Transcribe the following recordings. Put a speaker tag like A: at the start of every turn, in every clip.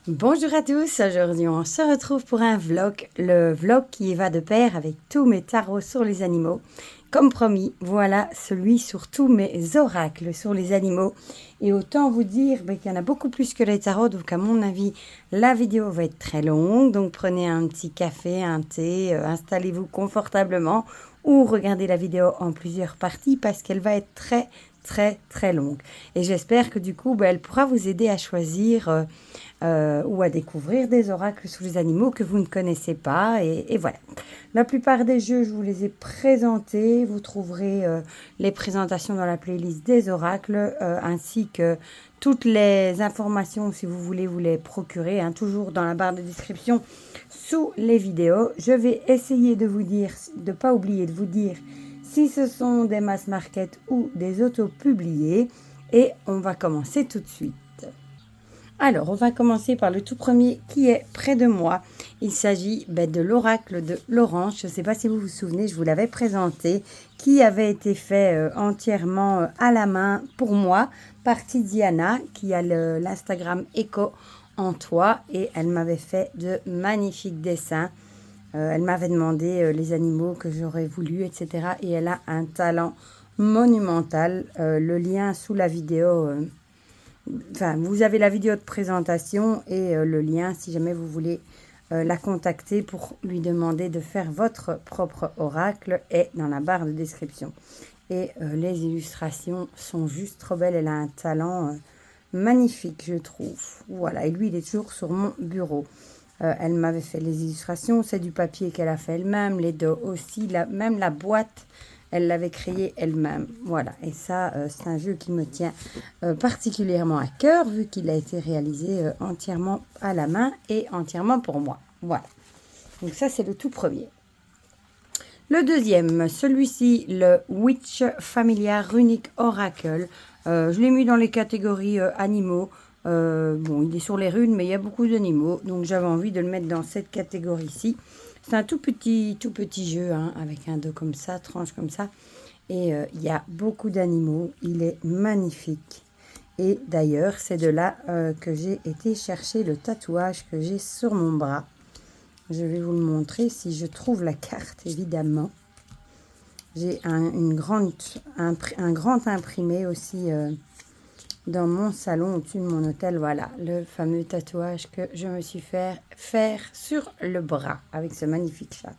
A: Bonjour à tous, aujourd'hui on se retrouve pour un vlog, le vlog qui va de pair avec tous mes tarots sur les animaux. Comme promis, voilà celui sur tous mes oracles sur les animaux. Et autant vous dire qu'il y en a beaucoup plus que les tarots, donc à mon avis la vidéo va être très longue. Donc prenez un petit café, un thé, installez-vous confortablement ou regardez la vidéo en plusieurs parties parce qu'elle va être très longue. Et j'espère que du coup elle pourra vous aider à choisir ou à découvrir des oracles sur les animaux que vous ne connaissez pas. Et voilà. La plupart des jeux, je vous les ai présentés. Vous trouverez les présentations dans la playlist des oracles, ainsi que toutes les informations si vous voulez vous les procurer, toujours dans la barre de description sous les vidéos. Je vais essayer de vous dire, de ne pas oublier de vous dire si ce sont des mass market ou des auto-publiés. Et on va commencer tout de suite. Alors, on va commencer par le tout premier qui est près de moi. Il s'agit de l'oracle de Laurence. Je ne sais pas si vous vous souvenez, je vous l'avais présenté, qui avait été fait entièrement à la main pour moi par Tiziana, qui a l'Instagram Echo en Toi, et elle m'avait fait de magnifiques dessins. Elle m'avait demandé les animaux que j'aurais voulu, etc. Et elle a un talent monumental. Le lien sous la vidéo... vous avez la vidéo de présentation et le lien si jamais vous voulez la contacter pour lui demander de faire votre propre oracle est dans la barre de description. Et les illustrations sont juste trop belles. Elle a un talent magnifique, je trouve. Voilà, et lui, il est toujours sur mon bureau. Elle m'avait fait les illustrations. C'est du papier qu'elle a fait elle-même. Les dos aussi, même la boîte. Elle l'avait créé elle-même. Voilà. Et ça, c'est un jeu qui me tient particulièrement à cœur, vu qu'il a été réalisé entièrement à la main et entièrement pour moi. Voilà. Donc ça, c'est le tout premier. Le deuxième, celui-ci, le Witch Familiar Runic Oracle. Je l'ai mis dans les catégories animaux. Bon, il est sur les runes, mais il y a beaucoup d'animaux. Donc j'avais envie de le mettre dans cette catégorie-ci. C'est un tout petit jeu, avec un dos comme ça, tranche comme ça. Et il y a beaucoup d'animaux. Il est magnifique. Et d'ailleurs, c'est de là que j'ai été chercher le tatouage que j'ai sur mon bras. Je vais vous le montrer si je trouve la carte, évidemment. J'ai un grand imprimé aussi dans mon salon au-dessus de mon hôtel. Voilà, le fameux tatouage que je me suis fait faire sur le bras avec ce magnifique chat.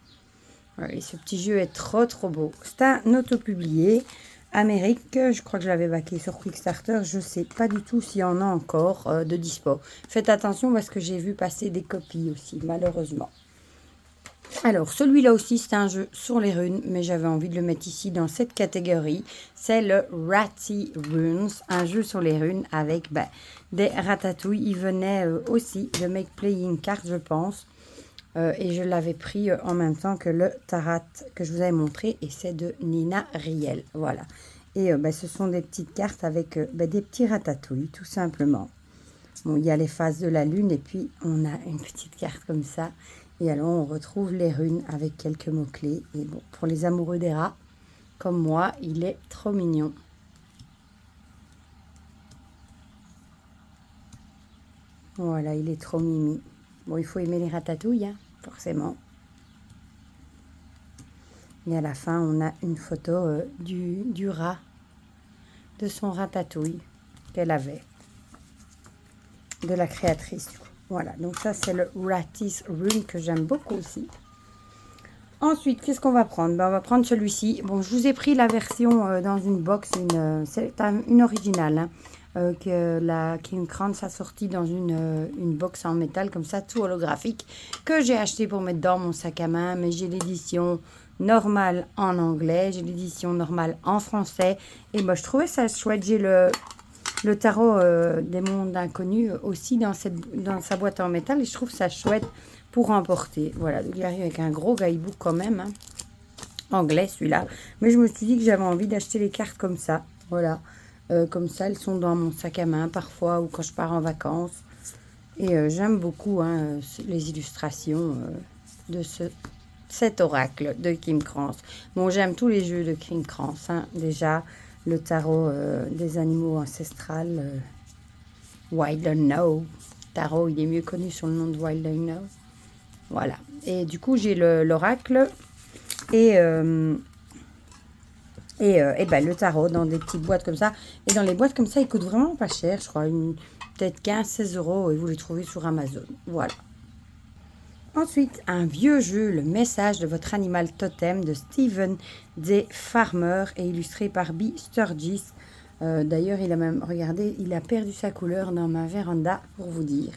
A: Voilà, et ce petit jeu est trop beau. C'est un auto-publié Amérique. Je crois que je l'avais baqué sur Quickstarter. Je ne sais pas du tout s'il y en a encore de dispo. Faites attention parce que j'ai vu passer des copies aussi, malheureusement. Alors, celui-là aussi, c'est un jeu sur les runes, mais j'avais envie de le mettre ici dans cette catégorie. C'est le Ratty Runes, un jeu sur les runes avec des ratatouilles. Il venait aussi de Make Playing Cards, je pense. Et je l'avais pris en même temps que le Tarat que je vous avais montré. Et c'est de Nina Riel. Voilà. Et ce sont des petites cartes avec des petits ratatouilles, tout simplement. Bon, il y a les phases de la lune et puis on a une petite carte comme ça. Et alors, on retrouve les runes avec quelques mots-clés. Et bon, pour les amoureux des rats, comme moi, il est trop mignon. Voilà, il est trop mimi. Bon, il faut aimer les ratatouilles, forcément. Et à la fin, on a une photo du rat, de son ratatouille qu'elle avait, de la créatrice, du coup. Voilà, donc ça, c'est le Ratty's Rune que j'aime beaucoup aussi. Ensuite, qu'est-ce qu'on va prendre? On va prendre celui-ci. Bon, je vous ai pris la version dans une box, c'est une originale, que la King Krantz a sorti dans une box en métal, comme ça, tout holographique, que j'ai acheté pour mettre dans mon sac à main. Mais j'ai l'édition normale en anglais, j'ai l'édition normale en français. Et moi, je trouvais ça chouette. J'ai le tarot des mondes inconnus aussi dans sa boîte en métal. Et je trouve ça chouette pour emporter. Voilà, donc il arrive avec un gros guidebook quand même. Anglais celui-là. Mais je me suis dit que j'avais envie d'acheter les cartes comme ça. Voilà. Comme ça, elles sont dans mon sac à main parfois ou quand je pars en vacances. Et j'aime beaucoup les illustrations de cet oracle de Kim Krantz. Bon, j'aime tous les jeux de Kim Krantz. Déjà, le tarot des animaux ancestrales, Why Don't Know, tarot, il est mieux connu sous le nom de Wild Liner. Voilà. Et du coup, j'ai l'oracle et ben, le tarot dans des petites boîtes comme ça. Et dans les boîtes comme ça, ils coûtent vraiment pas cher, je crois. Peut-être 15-16 € et vous les trouvez sur Amazon. Voilà. Ensuite, un vieux jeu, le message de votre animal totem de Stephen D. Farmer et illustré par B. Sturgis. D'ailleurs, il a même, regardé, il a perdu sa couleur dans ma véranda pour vous dire.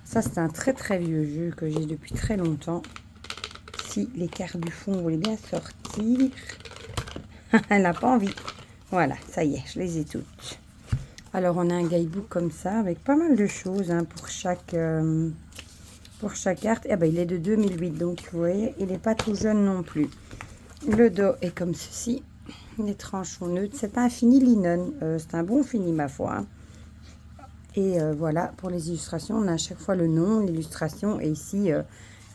A: Ça, c'est un très très vieux jeu que j'ai depuis très longtemps. Si les cartes du fond voulaient bien sortir. Elle n'a pas envie. Voilà, ça y est, je les ai toutes. Alors, on a un guidebook comme ça avec pas mal de choses hein, pour chaque carte. Eh ben, il est de 2008, donc vous voyez, il n'est pas tout jeune non plus. Le dos est comme ceci. Les tranches sont neutres. C'est un fini linen. C'est un bon fini, ma foi. Hein. Et voilà, pour les illustrations, on a à chaque fois le nom, l'illustration et ici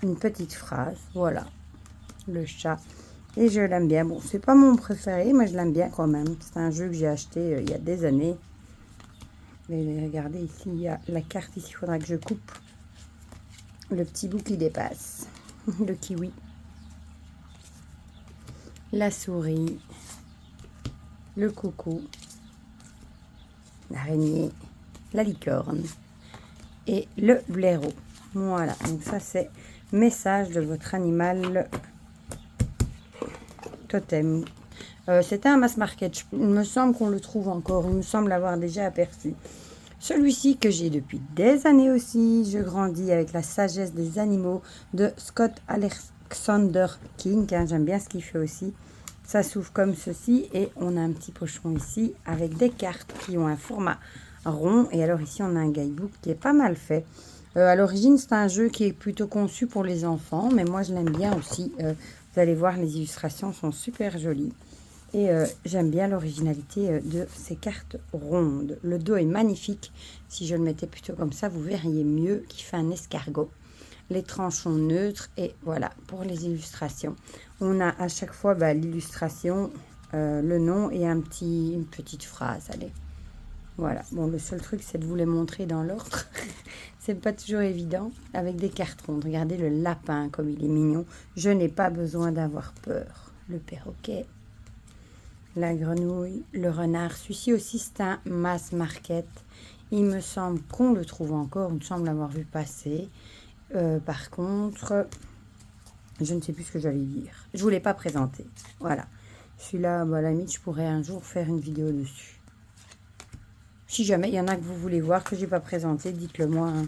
A: une petite phrase. Voilà, le chat. Et je l'aime bien. Bon, c'est pas mon préféré, mais je l'aime bien quand même. C'est un jeu que j'ai acheté il y a des années. Mais regardez, ici, il y a la carte. Ici, il faudra que je coupe le petit bout qui dépasse. Le kiwi. La souris. Le coucou. L'araignée. La licorne. Et le blaireau. Voilà, donc ça, c'est message de votre animal totem. C'était un mass market. Il me semble qu'on le trouve encore. Il me semble l'avoir déjà aperçu. Celui-ci que j'ai depuis des années aussi. Je grandis avec la sagesse des animaux de Scott Alexander King. Hein, j'aime bien ce qu'il fait aussi. Ça s'ouvre comme ceci. Et on a un petit pochon ici avec des cartes qui ont un format rond. Et alors ici, on a un guidebook qui est pas mal fait. À l'origine, c'est un jeu qui est plutôt conçu pour les enfants. Mais moi, je l'aime bien aussi. Vous allez voir, les illustrations sont super jolies. Et j'aime bien l'originalité de ces cartes rondes. Le dos est magnifique. Si je le mettais plutôt comme ça, vous verriez mieux qu'il fait un escargot. Les tranches sont neutres. Et voilà, pour les illustrations. On a à chaque fois l'illustration, le nom et une petite phrase. Allez. Voilà. Bon, le seul truc, c'est de vous les montrer dans l'ordre. C'est pas toujours évident. Avec des cartes rondes. Regardez le lapin, comme il est mignon. Je n'ai pas besoin d'avoir peur. Le perroquet. La grenouille, le renard. Celui-ci aussi, c'est un mass market. Il me semble qu'on le trouve encore. Il me semble l'avoir vu passer. Par contre, je ne sais plus ce que j'allais dire. Je ne vous l'ai pas présenté. Voilà. Celui-là, à la limite, je pourrais un jour faire une vidéo dessus. Si jamais il y en a que vous voulez voir, que je n'ai pas présenté, dites-le moi. Hein,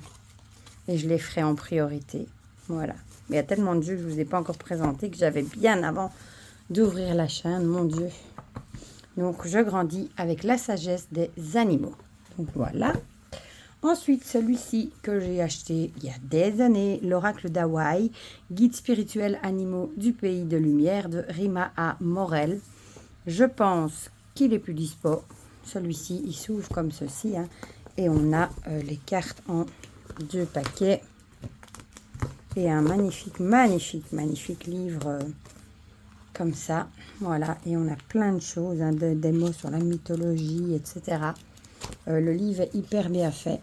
A: et je les ferai en priorité. Voilà. Mais il y a tellement de jeux que je ne vous ai pas encore présenté que j'avais bien avant d'ouvrir la chaîne. Mon Dieu. Donc, je grandis avec la sagesse des animaux. Donc, voilà. Ensuite, celui-ci que j'ai acheté il y a des années, l'Oracle d'Hawaï, guide spirituel animaux du pays de lumière de Rima A. Morel. Je pense qu'il est plus dispo. Celui-ci, il s'ouvre comme ceci. Hein, et on a les cartes en 2 paquets. Et un magnifique, magnifique, magnifique livre comme ça. Voilà, et on a plein de choses, hein, des mots sur la mythologie, etc. Le livre est hyper bien fait.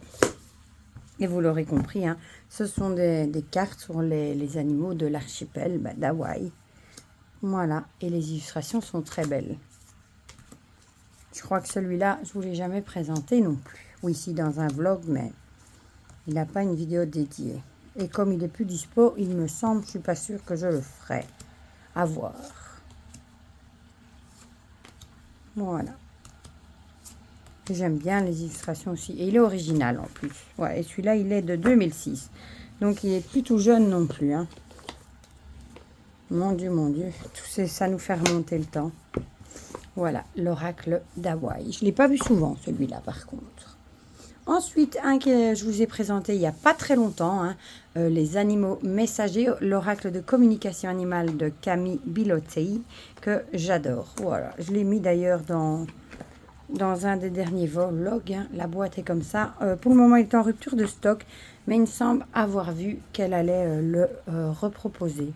A: Et vous l'aurez compris, hein, ce sont des cartes sur les animaux de l'archipel d'Hawaï. Voilà, et les illustrations sont très belles. Je crois que celui-là, je ne vous l'ai jamais présenté non plus. Oui, ici dans un vlog, mais il n'a pas une vidéo dédiée. Et comme il est plus dispo, il me semble, je ne suis pas sûre que je le ferai. À voir. Voilà. J'aime bien les illustrations aussi. Et il est original en plus. Ouais, et celui-là, il est de 2006. Donc, il est plus tout jeune non plus. Hein. Mon Dieu, mon Dieu. Tout ça nous fait remonter le temps. Voilà, l'oracle d'Hawaï. Je ne l'ai pas vu souvent, celui-là, par contre. Ensuite, un que je vous ai présenté il n'y a pas très longtemps. Hein, les animaux messagers. L'oracle de communication animale de Camille Bilotti, que j'adore. Voilà, je l'ai mis d'ailleurs dans un des derniers vlogs. Hein. La boîte est comme ça. Pour le moment, il est en rupture de stock. Mais il me semble avoir vu qu'elle allait le reproposer.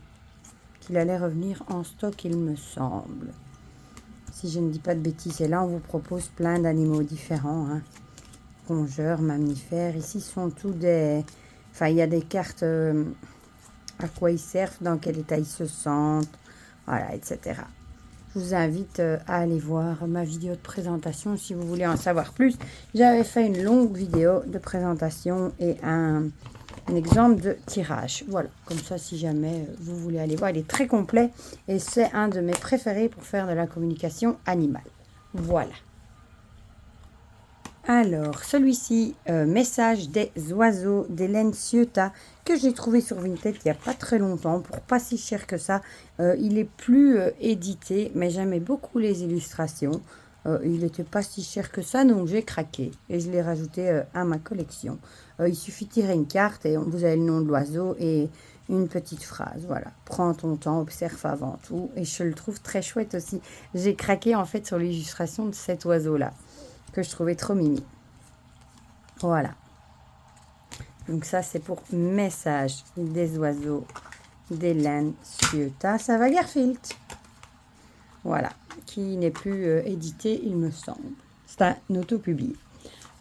A: Qu'il allait revenir en stock, il me semble. Si je ne dis pas de bêtises. Et là, on vous propose plein d'animaux différents. Hein. rongeurs, mammifères. Ici, sont tous des... Enfin, il y a des cartes à quoi ils servent, dans quel état ils se sentent, voilà, etc. Je vous invite à aller voir ma vidéo de présentation si vous voulez en savoir plus. J'avais fait une longue vidéo de présentation et un exemple de tirage. Voilà, comme ça, si jamais vous voulez aller voir, il est très complet et c'est un de mes préférés pour faire de la communication animale. Voilà. Alors, celui-ci, message des oiseaux d'Hélène Ciotat, que j'ai trouvé sur Vinted il n'y a pas très longtemps, pour pas si cher que ça. Il est plus édité, mais j'aimais beaucoup les illustrations. Il n'était pas si cher que ça, donc j'ai craqué et je l'ai rajouté à ma collection. Il suffit de tirer une carte et vous avez le nom de l'oiseau et une petite phrase. Voilà, prends ton temps, observe avant tout. Et je le trouve très chouette aussi. J'ai craqué en fait sur l'illustration de cet oiseau-là, que je trouvais trop mimi. Voilà. Donc ça, c'est pour message des oiseaux d'Hélène Ciotat. Ça va Garfield. Voilà. Qui n'est plus édité, il me semble. C'est un auto-publié.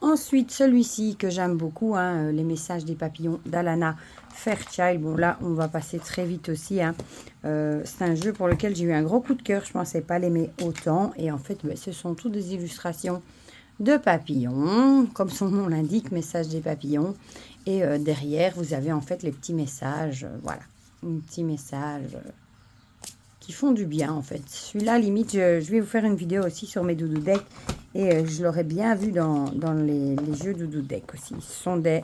A: Ensuite, celui-ci que j'aime beaucoup, hein, les messages des papillons d'Alana Fairchild. Bon, là, on va passer très vite aussi. Hein. C'est un jeu pour lequel j'ai eu un gros coup de cœur. Je ne pensais pas l'aimer autant. Et en fait, ce sont toutes des illustrations de papillons, comme son nom l'indique, message des papillons. Et derrière, vous avez en fait les petits messages, voilà, un petit message qui font du bien en fait. Celui-là, limite, je vais vous faire une vidéo aussi sur mes doudou decks et je l'aurais bien vu dans les jeux doudou deck aussi. Ce sont des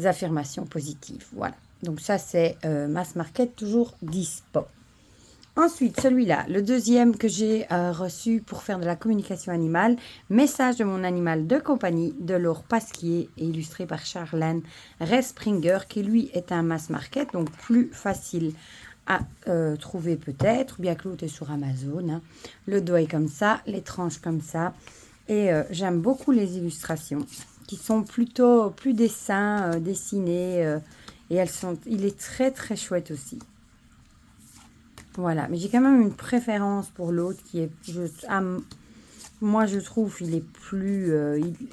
A: affirmations positives, voilà. Donc ça, c'est Mass Market, toujours dispo. Ensuite, celui-là, le deuxième que j'ai reçu pour faire de la communication animale, message de mon animal de compagnie de Laure Pasquier, illustré par Charlène Respringer, qui lui est un mass market, donc plus facile à trouver peut-être, bien que l'autre est sur Amazon. Hein. Le dos est comme ça, les tranches comme ça, et j'aime beaucoup les illustrations, qui sont plutôt plus dessins, dessinés, et il est très très chouette aussi. Voilà, mais j'ai quand même une préférence pour l'autre qui est, moi je trouve, il est plus,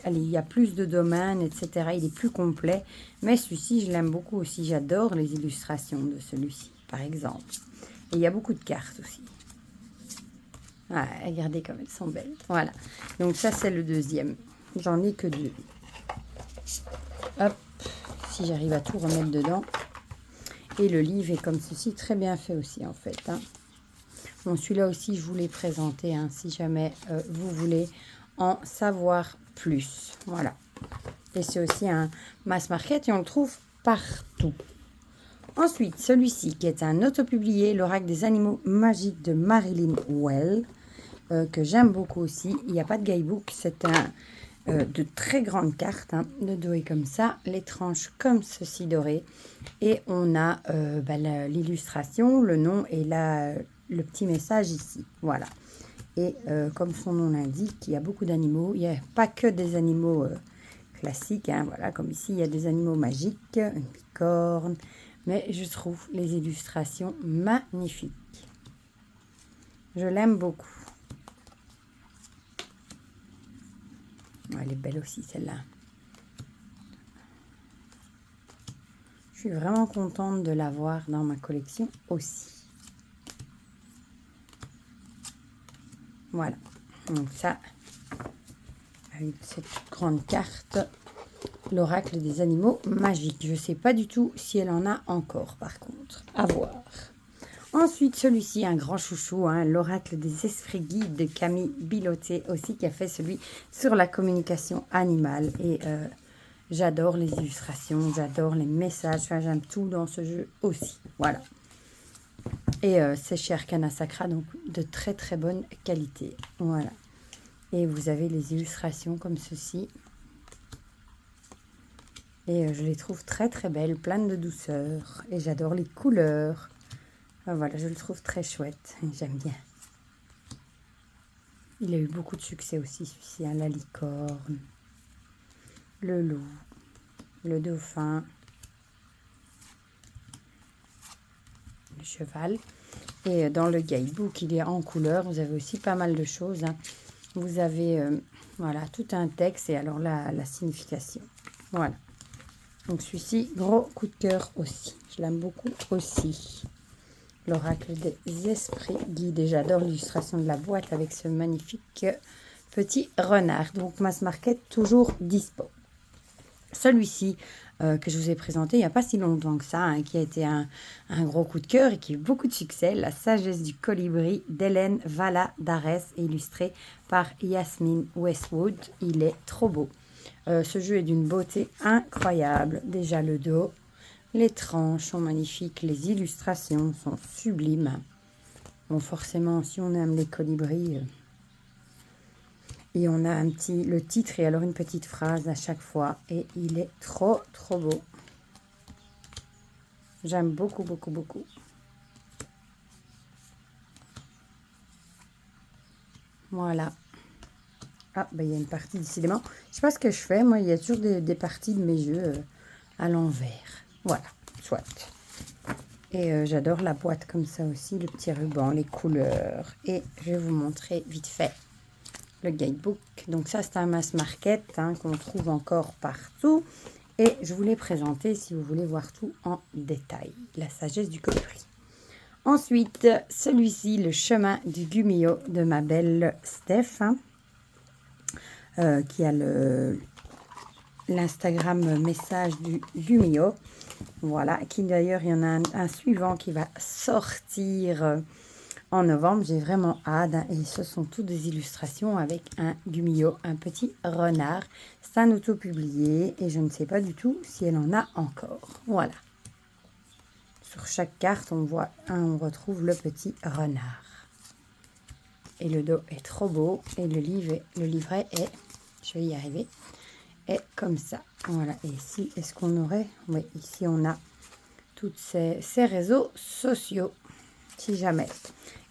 A: il y a plus de domaines, etc. Il est plus complet, mais celui-ci, je l'aime beaucoup aussi. J'adore les illustrations de celui-ci, par exemple. Et il y a beaucoup de cartes aussi. Ah, regardez comme elles sont belles. Voilà, donc ça c'est le deuxième. J'en ai que deux. Hop, si j'arrive à tout remettre dedans. Et le livre est comme ceci, très bien fait aussi en fait. Hein. Bon, celui-là aussi, je vous l'ai présenté, hein, si jamais vous voulez en savoir plus. Voilà. Et c'est aussi un mass market et on le trouve partout. Ensuite, celui-ci qui est un autopublié, l'oracle des animaux magiques de Marilyn Well, que j'aime beaucoup aussi. Il n'y a pas de guidebook, c'est un... de très grandes cartes, hein. Le dos est comme ça, les tranches comme ceci dorées et on a l'illustration, le nom et le petit message ici, voilà. Et comme son nom l'indique, il y a beaucoup d'animaux, il n'y a pas que des animaux classiques, hein. Voilà, comme ici il y a des animaux magiques, une licorne, mais je trouve les illustrations magnifiques, je l'aime beaucoup. Elle est belle aussi, celle-là. Je suis vraiment contente de l'avoir dans ma collection aussi. Voilà. Donc ça, avec cette grande carte, l'oracle des animaux magiques. Je ne sais pas du tout si elle en a encore, par contre. À voir. Ensuite, celui-ci, un grand chouchou, hein, l'oracle des esprits guides de Camille Biloté aussi, qui a fait celui sur la communication animale. Et j'adore les illustrations, j'adore les messages, enfin, j'aime tout dans ce jeu aussi. Voilà. Et c'est chez Arcana Sacra, donc de très très bonne qualité. Voilà. Et vous avez les illustrations comme ceci. Et je les trouve très très belles, pleines de douceur. Et j'adore les couleurs. Voilà, je le trouve très chouette. J'aime bien. Il a eu beaucoup de succès aussi, celui-ci. Hein, la licorne, le loup, le dauphin, le cheval. Et dans le guidebook, il est en couleur. Vous avez aussi pas mal de choses. Hein. Vous avez Voilà, tout un texte et alors la signification. Voilà. Donc celui-ci, gros coup de cœur aussi. Je l'aime beaucoup aussi. L'oracle des esprits guides. Et j'adore l'illustration de la boîte avec ce magnifique petit renard. Donc Mass Market, toujours dispo. Celui-ci que je vous ai présenté il n'y a pas si longtemps que ça, hein, qui a été un gros coup de cœur et qui a eu beaucoup de succès. La sagesse du colibri d'Hélène Valladares, illustré par Yasmine Westwood. Il est trop beau. Ce jeu est d'une beauté incroyable. Déjà le dos, les tranches sont magnifiques, les illustrations sont sublimes. Bon, forcément, si on aime les colibris... Et on a le titre et alors une petite phrase à chaque fois. Et il est trop, trop beau. J'aime beaucoup, beaucoup, beaucoup. Voilà. Ah, ben il y a une partie décidément. Je sais pas ce que je fais. Moi, il y a toujours des parties de mes jeux à l'envers. Voilà, soit. Et j'adore la boîte comme ça aussi, le petit ruban, les couleurs. Et je vais vous montrer vite fait le guidebook. Donc ça, c'est un Mass Market hein, qu'on trouve encore partout. Et je vous l'ai présenté si vous voulez voir tout en détail. La sagesse du colibri. Ensuite, celui-ci, le chemin du Gumio de ma belle Steph. Hein, qui a l'Instagram message du Gumio. Voilà, qui d'ailleurs, il y en a un suivant qui va sortir... en novembre, j'ai vraiment hâte. Hein, et ce sont toutes des illustrations avec un Gumio, un petit renard. C'est un auto-publié et je ne sais pas du tout si elle en a encore. Voilà. Sur chaque carte, on retrouve le petit renard. Et le dos est trop beau. Et le livret est, je vais y arriver, est comme ça. Voilà. Et ici, est-ce qu'on aurait... Oui, ici, on a tous ces réseaux sociaux, si jamais.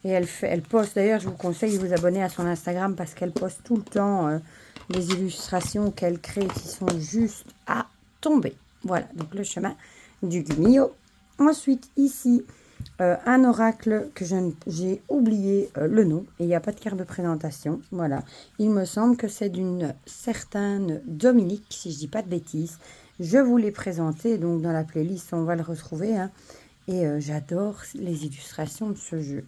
A: Et elle poste, d'ailleurs, je vous conseille de vous abonner à son Instagram parce qu'elle poste tout le temps des illustrations qu'elle crée qui sont juste à tomber. Voilà, donc le chemin du Gumio. Ensuite, ici, un oracle que j'ai oublié le nom et il n'y a pas de carte de présentation. Voilà, il me semble que c'est d'une certaine Dominique, si je ne dis pas de bêtises. Je vous l'ai présenté, donc dans la playlist, on va le retrouver. Hein, et j'adore les illustrations de ce jeu.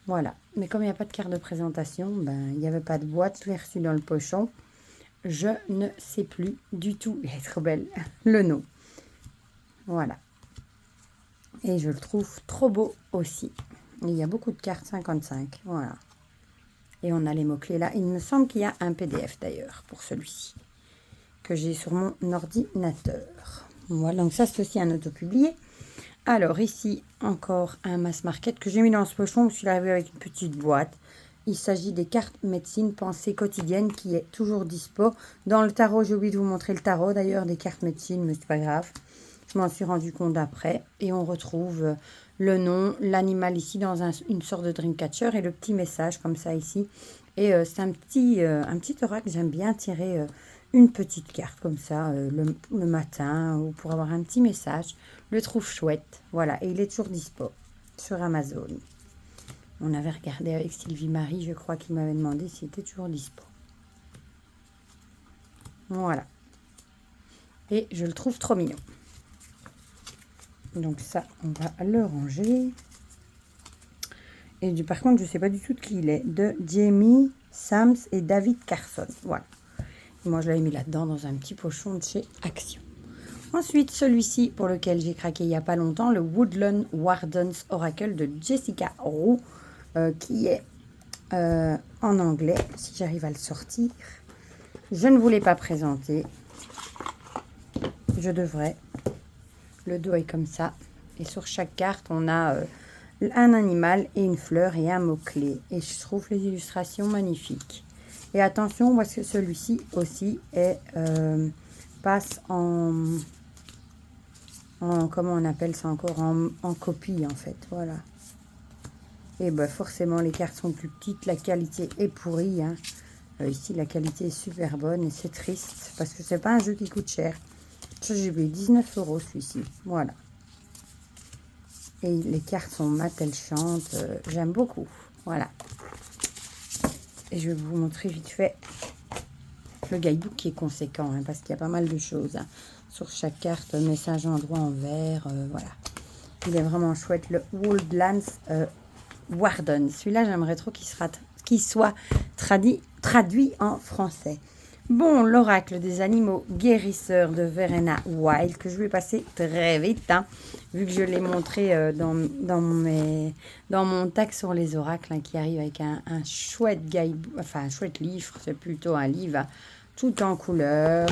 A: Voilà, mais comme il n'y a pas de carte de présentation, ben, il n'y avait pas de boîte, je l'ai reçu dans le pochon. Je ne sais plus du tout, elle est trop belle, le nom. Voilà. Et je le trouve trop beau aussi. Il y a beaucoup de cartes 55, voilà. Et on a les mots-clés là. Il me semble qu'il y a un PDF d'ailleurs pour celui-ci, que j'ai sur mon ordinateur. Voilà, donc ça c'est aussi un autopublié. Alors ici, encore un Mass Market que j'ai mis dans ce pochon. Je suis arrivée avec une petite boîte. Il s'agit des cartes médecine pensée quotidienne qui est toujours dispo. Dans le tarot, j'ai oublié de vous montrer le tarot d'ailleurs des cartes médecine, mais c'est pas grave. Je m'en suis rendu compte après. Et on retrouve le nom, l'animal ici dans une sorte de dreamcatcher et le petit message comme ça ici. Et c'est un petit oracle. J'aime bien tirer une petite carte comme ça le matin ou pour avoir un petit message. Je le trouve chouette. Voilà, et il est toujours dispo sur Amazon. On avait regardé avec Sylvie Marie, je crois qu'il m'avait demandé s'il était toujours dispo. Voilà. Et je le trouve trop mignon. Donc ça, on va le ranger. Et par contre, je ne sais pas du tout de qui il est. De Jamie Sams et David Carson. Voilà. Et moi, je l'avais mis là-dedans dans un petit pochon de chez Action. Ensuite, celui-ci, pour lequel j'ai craqué il n'y a pas longtemps, le Woodland Wardens Oracle de Jessica Roux, qui est en anglais, si j'arrive à le sortir. Je ne vous l'ai pas présenté. Je devrais. Le dos est comme ça. Et sur chaque carte, on a un animal et une fleur et un mot-clé. Et je trouve les illustrations magnifiques. Et attention, parce que celui-ci aussi passe en comment on appelle ça encore, en copie en fait, voilà. Et ben forcément les cartes sont plus petites, la qualité est pourrie, hein. Ici la qualité est super bonne et c'est triste parce que c'est pas un jeu qui coûte cher. J'ai payé 19 € celui-ci, voilà. Et les cartes sont mates, elles chantent, j'aime beaucoup, voilà. Et je vais vous montrer vite fait le guidebook qui est conséquent, hein, parce qu'il y a pas mal de choses hein, sur chaque carte. Message endroit en vert, voilà. Il est vraiment chouette, le Woodlands Warden. Celui-là, j'aimerais trop qu'il soit traduit en français. Bon, l'oracle des animaux guérisseurs de Verena Wild, que je vais passer très vite, hein, vu que je l'ai montré dans mon tag sur les oracles, hein, qui arrive avec un chouette un chouette livre, c'est plutôt un livre, hein, tout en couleur.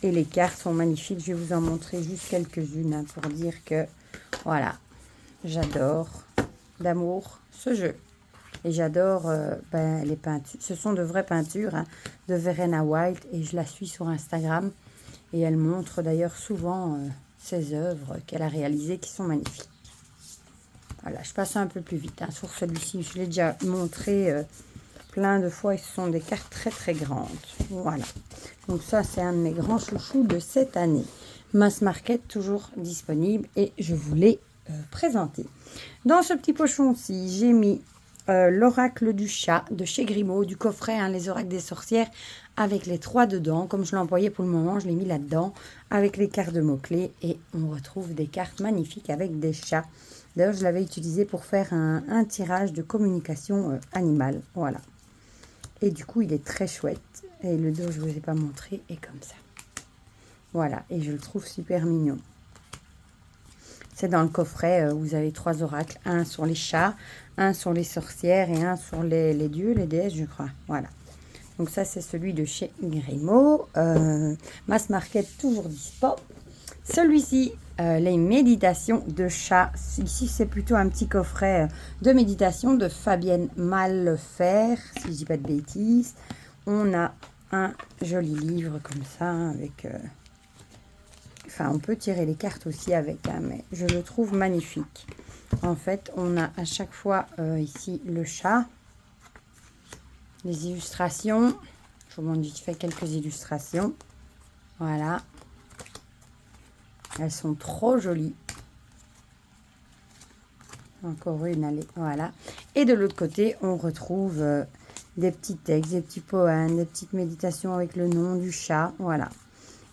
A: Et les cartes sont magnifiques, je vais vous en montrer juste quelques-unes, hein, pour dire que, voilà, j'adore d'amour ce jeu. Et j'adore les peintures. Ce sont de vraies peintures hein, de Verena Wild. Et je la suis sur Instagram. Et elle montre d'ailleurs souvent ses œuvres qu'elle a réalisées qui sont magnifiques. Voilà, je passe un peu plus vite. Hein, sur celui-ci, je l'ai déjà montré plein de fois. Et ce sont des cartes très très grandes. Voilà. Donc ça, c'est un de mes grands chouchous de cette année. Mass Market, toujours disponible. Et je vous l'ai présenté. Dans ce petit pochon-ci, j'ai mis... l'oracle du chat de chez Grimaud, du coffret, hein, les oracles des sorcières, avec les 3 dedans. Comme je l'employais pour le moment, je l'ai mis là-dedans, avec les cartes de mots-clés. Et on retrouve des cartes magnifiques avec des chats. D'ailleurs, je l'avais utilisé pour faire un tirage de communication animale. Voilà. Et du coup, il est très chouette. Et le dos, je ne vous ai pas montré, est comme ça. Voilà, et je le trouve super mignon. C'est dans le coffret, vous avez 3 oracles, un sur les chats, un sur les sorcières et un sur les dieux, les déesses, je crois. Voilà. Donc ça, c'est celui de chez Grimaud. Mass Market, toujours dispo. Celui-ci, les méditations de chat. Ici, c'est plutôt un petit coffret de méditation de Fabienne Malfer, si je dis pas de bêtises. On a un joli livre comme ça, avec... Enfin, on peut tirer les cartes aussi avec, hein, mais je le trouve magnifique. En fait, on a à chaque fois ici le chat, les illustrations. Je vous montre vite fait quelques illustrations. Voilà. Elles sont trop jolies. Encore une, allez, voilà. Et de l'autre côté, on retrouve des petits textes, des petits poèmes, des petites méditations avec le nom du chat. Voilà.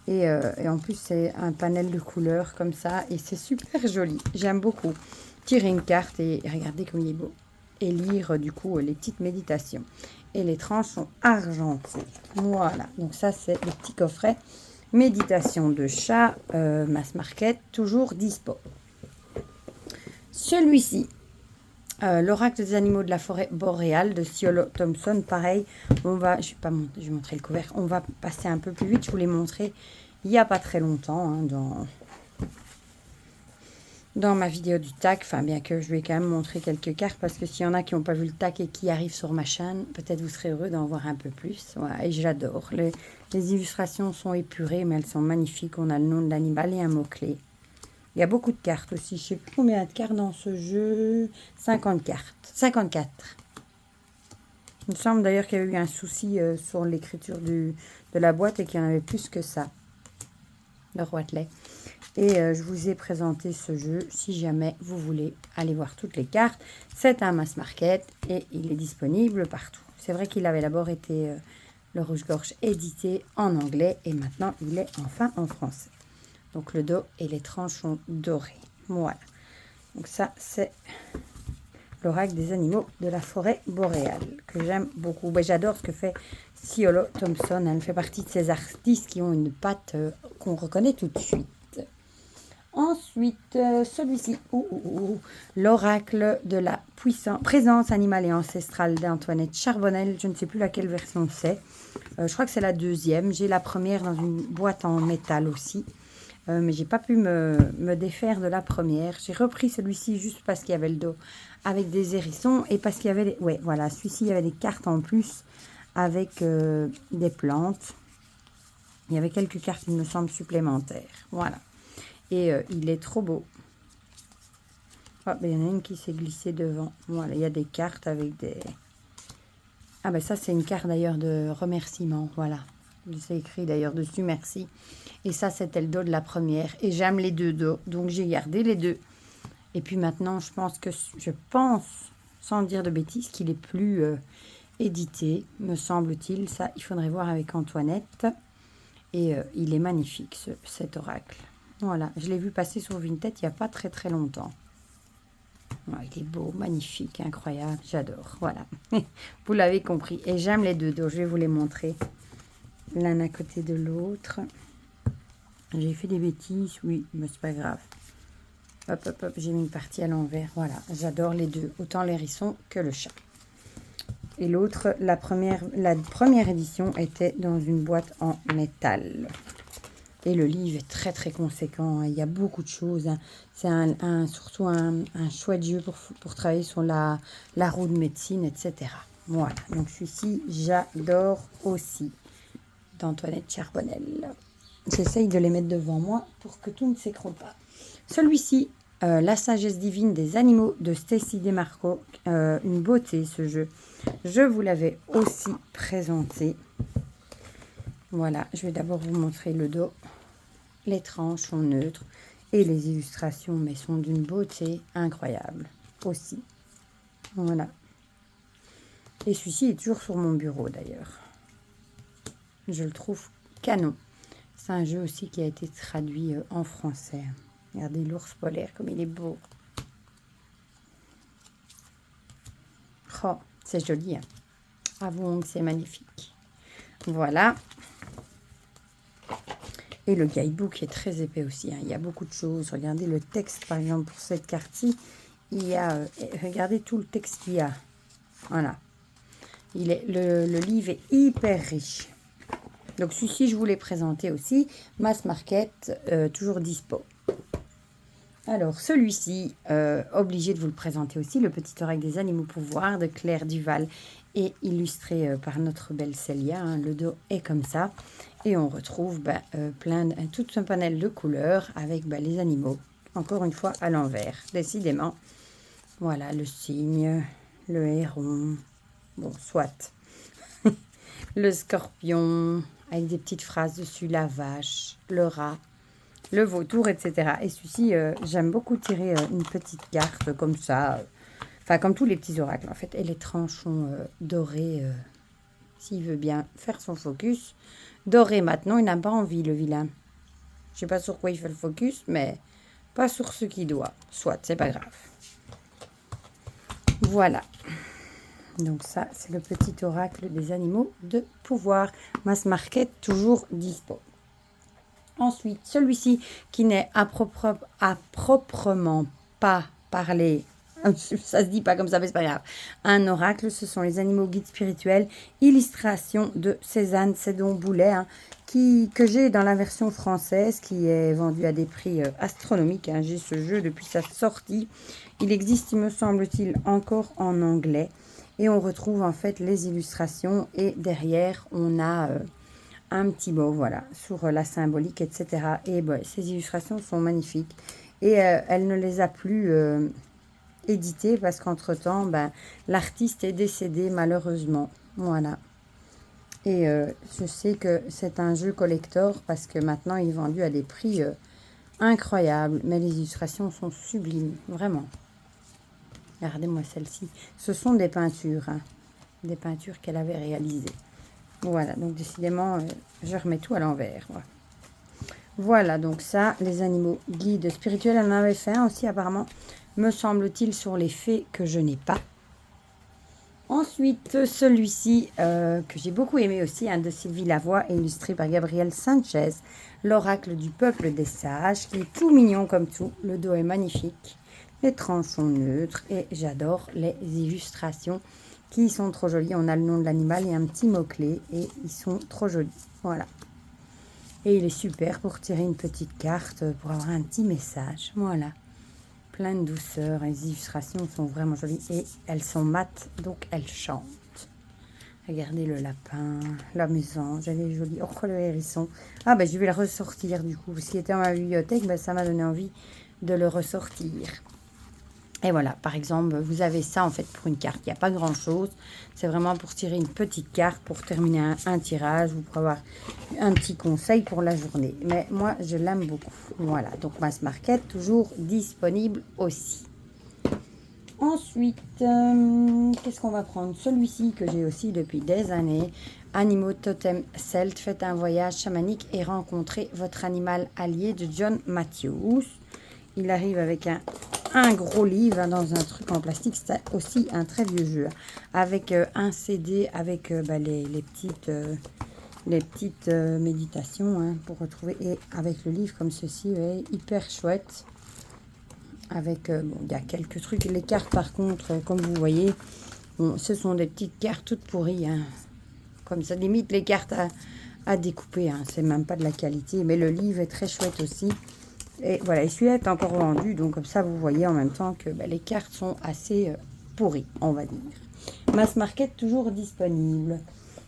A: Et en plus, c'est un panel de couleurs comme ça. Et c'est super joli. J'aime beaucoup. Tirer une carte et regardez comme il est beau. Et lire, du coup, les petites méditations. Et les tranches sont argentées. Voilà. Donc ça, c'est le petit coffret. Méditation de chat, Mass Market, toujours dispo. Celui-ci, l'oracle des animaux de la forêt boréale de Ciolo Thompson, pareil, je vais montrer le couvercle, on va passer un peu plus vite, je vous l'ai montré il n'y a pas très longtemps, hein, dans ma vidéo du tag, enfin bien que je vais quand même montrer quelques cartes, parce que s'il y en a qui n'ont pas vu le tag et qui arrivent sur ma chaîne, peut-être vous serez heureux d'en voir un peu plus, voilà, et j'adore, les illustrations sont épurées, mais elles sont magnifiques, on a le nom de l'animal et un mot-clé. Il y a beaucoup de cartes aussi. Je ne sais plus combien il y a de cartes dans ce jeu. 50 cartes. 54. Il me semble d'ailleurs qu'il y a eu un souci sur l'écriture de la boîte et qu'il y en avait plus que ça. Le Roitelet. Et je vous ai présenté ce jeu. Si jamais vous voulez aller voir toutes les cartes. C'est un Mass Market et il est disponible partout. C'est vrai qu'il avait d'abord été le rouge-gorge édité en anglais. Et maintenant, il est enfin en français. Donc le dos et les tranches sont dorés. Voilà. Donc ça, c'est l'oracle des animaux de la forêt boréale, que j'aime beaucoup. Ben, j'adore ce que fait Ciolo Thompson. Elle fait partie de ces artistes qui ont une patte qu'on reconnaît tout de suite. Ensuite, celui-ci, l'oracle de la présence animale et ancestrale d'Antoinette Charbonnel. Je ne sais plus laquelle version c'est. Je crois que c'est la deuxième. J'ai la première dans une boîte en métal aussi. Mais j'ai pas pu me défaire de la première. J'ai repris celui-ci juste parce qu'il y avait le dos avec des hérissons et parce qu'il y avait... Ouais, voilà, celui-ci, il y avait des cartes en plus avec des plantes. Il y avait quelques cartes, il me semble, supplémentaires. Voilà. Et il est trop beau. Ah, ben, il y en a une qui s'est glissée devant. Voilà, il y a des cartes avec des... Ah, ben ça, c'est une carte d'ailleurs de remerciement. Voilà. C'est écrit d'ailleurs dessus, merci. Et ça, c'était le dos de la première. Et j'aime les deux dos. Donc, j'ai gardé les deux. Et puis maintenant, je pense, sans dire de bêtises, qu'il est plus édité, me semble-t-il. Ça, il faudrait voir avec Antoinette. Et il est magnifique, cet oracle. Voilà, je l'ai vu passer sur Vinted il n'y a pas très très longtemps. Ouais, il est beau, magnifique, incroyable, j'adore. Voilà, vous l'avez compris. Et j'aime les deux dos, je vais vous les montrer. L'un à côté de l'autre. J'ai fait des bêtises, oui, mais c'est pas grave. Hop, hop, hop, j'ai mis une partie à l'envers. Voilà, j'adore les deux, autant l'hérisson que le chat. Et l'autre, la première édition était dans une boîte en métal. Et le livre est très très conséquent. Il y a beaucoup de choses. C'est surtout un chouette jeu pour travailler sur la roue de médecine, etc. Voilà, donc celui-ci, j'adore aussi, d'Antoinette Charbonnel. J'essaye de les mettre devant moi pour que tout ne s'écroule pas. Celui-ci, La sagesse divine des animaux de Stacy Demarco. Une beauté ce jeu. Je vous l'avais aussi présenté. Voilà, je vais d'abord vous montrer le dos. Les tranches sont neutres et les illustrations mais sont d'une beauté incroyable aussi. Voilà. Et celui-ci est toujours sur mon bureau d'ailleurs. Je le trouve canon. C'est un jeu aussi qui a été traduit en français. Regardez l'ours polaire comme il est beau. Oh, c'est joli. Hein. Avouons que c'est magnifique. Voilà. Et le guidebook est très épais aussi. Hein. Il y a beaucoup de choses. Regardez le texte, par exemple, pour cette carte-ci. Il y a... regardez tout le texte qu'il y a. Voilà. Le livre est hyper riche. Donc, celui-ci, je vous l'ai présenté aussi. Mass Market, toujours dispo. Alors, celui-ci, obligé de vous le présenter aussi, Le Petit Oracle des Animaux Pouvoir de Claire Duval et illustré par notre belle Célia. Hein. Le dos est comme ça. Et on retrouve tout un panel de couleurs avec les animaux, encore une fois à l'envers, décidément. Voilà, le cygne, le héron, bon, soit. Le scorpion, avec des petites phrases dessus, la vache, le rat. Le vautour, etc. Et celui-ci, j'aime beaucoup tirer une petite carte comme ça. Enfin, comme tous les petits oracles, en fait. Et les tranchons dorés, s'il veut bien faire son focus. Doré maintenant, il n'a pas envie, le vilain. Je ne sais pas sur quoi il fait le focus, mais pas sur ce qu'il doit. Soit, c'est pas grave. Voilà. Donc ça, c'est le petit oracle des animaux de pouvoir. Mass Market, toujours dispo. Ensuite, celui-ci qui n'est à proprement pas parler, ça se dit pas comme ça, mais c'est pas grave. Un oracle, ce sont les animaux guides spirituels, illustration de Cézanne Cédon-Boulet, hein, que j'ai dans la version française, qui est vendue à des prix astronomiques. Hein. J'ai ce jeu depuis sa sortie. Il existe, il me semble-t-il, encore en anglais. Et on retrouve en fait les illustrations et derrière, on a... un petit mot, voilà, sur la symbolique, etc. Et ces illustrations sont magnifiques. Et elle ne les a plus éditées parce qu'entre-temps, l'artiste est décédé malheureusement. Voilà. Et je sais que c'est un jeu collector parce que maintenant, il est vendu à des prix incroyables. Mais les illustrations sont sublimes, vraiment. Regardez-moi celle-ci. Ce sont des peintures, hein, des peintures qu'elle avait réalisées. Voilà, donc décidément, je remets tout à l'envers. Voilà, donc ça, les animaux guides spirituels, elle en avait fait un aussi apparemment, me semble-t-il, sur les fées que je n'ai pas. Ensuite, celui-ci, que j'ai beaucoup aimé aussi, de Sylvie Lavoie, illustré par Gabriel Sanchez, l'oracle du peuple des sages, qui est tout mignon comme tout. Le dos est magnifique, les tranches sont neutres et j'adore les illustrations qui sont trop jolies. On a le nom de l'animal et un petit mot-clé et ils sont trop jolis. Voilà. Et il est super pour tirer une petite carte, pour avoir un petit message. Voilà. Plein de douceur. Les illustrations sont vraiment jolies et elles sont mates, donc elles chantent. Regardez le lapin, la mésange, elle est jolie. Oh, le hérisson. Ah, je vais le ressortir du coup. Ce qui était dans ma bibliothèque, ça m'a donné envie de le ressortir. Et voilà, par exemple, vous avez ça en fait pour une carte. Il n'y a pas grand-chose. C'est vraiment pour tirer une petite carte, pour terminer un tirage ou pour avoir un petit conseil pour la journée. Mais moi, je l'aime beaucoup. Voilà, donc Mass Market, toujours disponible aussi. Ensuite, qu'est-ce qu'on va prendre? Celui-ci que j'ai aussi depuis des années. Animaux totem celt. Faites un voyage chamanique et rencontrez votre animal allié de John Matthews. Il arrive avec un gros livre hein, dans un truc en plastique. C'est aussi un très vieux jeu. Avec un CD avec les petites méditations hein, pour retrouver. Et avec le livre comme ceci, ouais, hyper chouette. Avec, bon, il y a quelques trucs. Les cartes, par contre, comme vous voyez, bon, ce sont des petites cartes toutes pourries. Hein. Comme ça, limite les cartes à découper. Hein. C'est même pas de la qualité. Mais le livre est très chouette aussi. Et voilà, et celui-là est encore vendu. Donc, comme ça, vous voyez en même temps que les cartes sont assez pourries, on va dire. Mass Market, toujours disponible.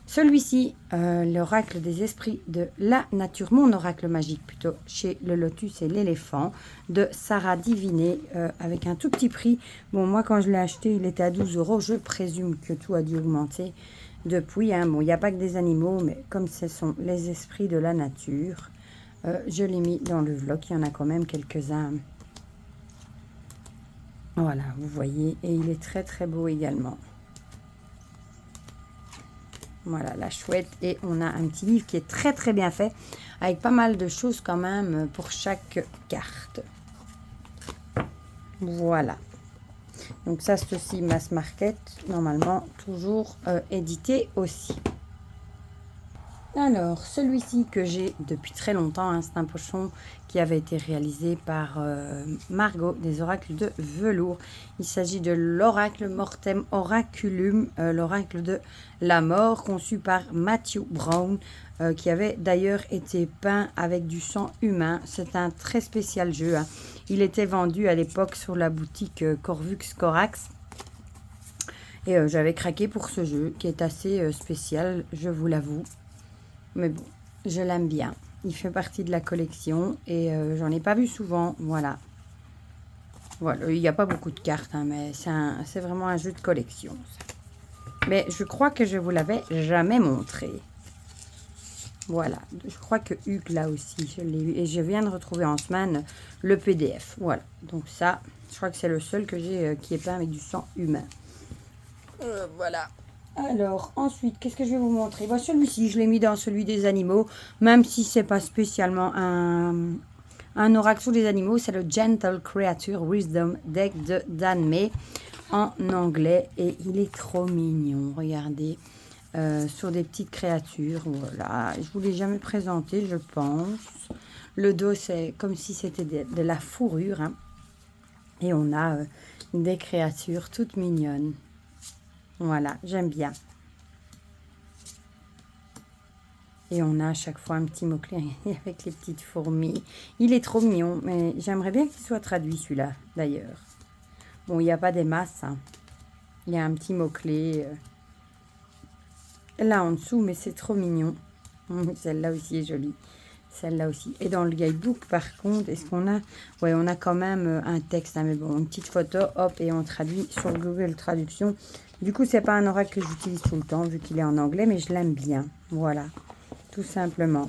A: Celui-ci, l'oracle des esprits de la nature, mon oracle magique plutôt, chez le lotus et l'éléphant, de Sarah Diviné, avec un tout petit prix. Bon, moi quand je l'ai acheté, il était à 12 €. Je présume que tout a dû augmenter depuis. Hein. Bon, il n'y a pas que des animaux, mais comme ce sont les esprits de la nature, je l'ai mis dans le vlog. Il y en a quand même quelques-uns. Voilà, vous voyez, et il est très très beau également. Voilà, la chouette. Et on a un petit livre qui est très très bien fait, avec pas mal de choses quand même pour chaque carte. Voilà. Donc ça, c'est aussi Mass Market, normalement toujours édité aussi. Alors, celui-ci que j'ai depuis très longtemps, hein, c'est un pochon qui avait été réalisé par Margot des oracles de velours. Il s'agit de l'oracle Mortem Oraculum, l'oracle de la mort, conçu par Matthew Brown, qui avait d'ailleurs été peint avec du sang humain. C'est un très spécial jeu. Hein. Il était vendu à l'époque sur la boutique Corvux Corax. Et j'avais craqué pour ce jeu qui est assez spécial, je vous l'avoue. Mais bon, je l'aime bien. Il fait partie de la collection et j'en ai pas vu souvent. Voilà. Voilà, il n'y a pas beaucoup de cartes, hein, mais c'est vraiment un jeu de collection. Ça. Mais je crois que je vous l'avais jamais montré. Voilà. Je crois que Hugues là aussi, je l'ai eu. Et je viens de retrouver en semaine le PDF. Voilà. Donc ça, je crois que c'est le seul que j'ai qui est peint avec du sang humain. Voilà. Alors, ensuite, qu'est-ce que je vais vous montrer? Bon, celui-ci, je l'ai mis dans celui des animaux, même si c'est pas spécialement un oracle sur les animaux. C'est le Gentle Creature Wisdom Deck de Dan May en anglais. Et il est trop mignon, regardez. Sur des petites créatures, voilà. Je vous l'ai jamais présenté, je pense. Le dos, c'est comme si c'était de la fourrure. Hein. Et on a des créatures toutes mignonnes. Voilà, j'aime bien. Et on a à chaque fois un petit mot-clé avec les petites fourmis. Il est trop mignon, mais j'aimerais bien qu'il soit traduit celui-là, d'ailleurs. Bon, il n'y a pas des masses. Hein. Il y a un petit mot-clé là en dessous, mais c'est trop mignon. Celle-là aussi est jolie. Celle-là aussi. Et dans le guidebook, par contre, est-ce qu'on a... Ouais, on a quand même un texte, hein, mais bon, une petite photo, hop, et on traduit sur Google Traduction. Du coup, c'est pas un oracle que j'utilise tout le temps, vu qu'il est en anglais, mais je l'aime bien. Voilà, tout simplement.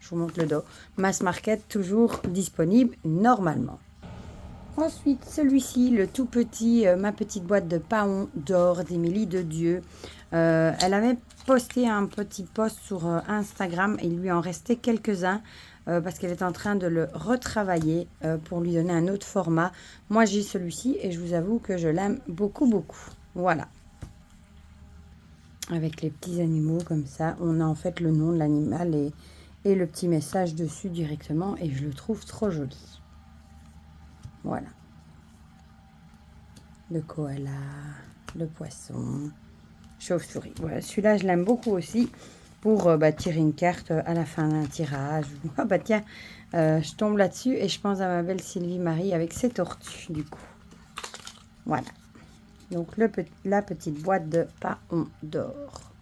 A: Je vous montre le dos. Mass Market, toujours disponible, normalement. Ensuite, celui-ci, le tout petit, ma petite boîte de paon d'or d'Émilie de Dieu. Elle avait posté un petit post sur Instagram. Il lui en restait quelques-uns parce qu'elle est en train de le retravailler pour lui donner un autre format. Moi, j'ai celui-ci et je vous avoue que je l'aime beaucoup, beaucoup. Voilà. Avec les petits animaux comme ça, on a en fait le nom de l'animal et le petit message dessus directement et je le trouve trop joli. Voilà. Le koala, le poisson, chauve-souris. Voilà, celui-là, je l'aime beaucoup aussi pour tirer une carte à la fin d'un tirage. Ah bah tiens, je tombe là-dessus et je pense à ma belle Sylvie Marie avec ses tortues, du coup. Voilà. Donc, la petite boîte de paon d'or.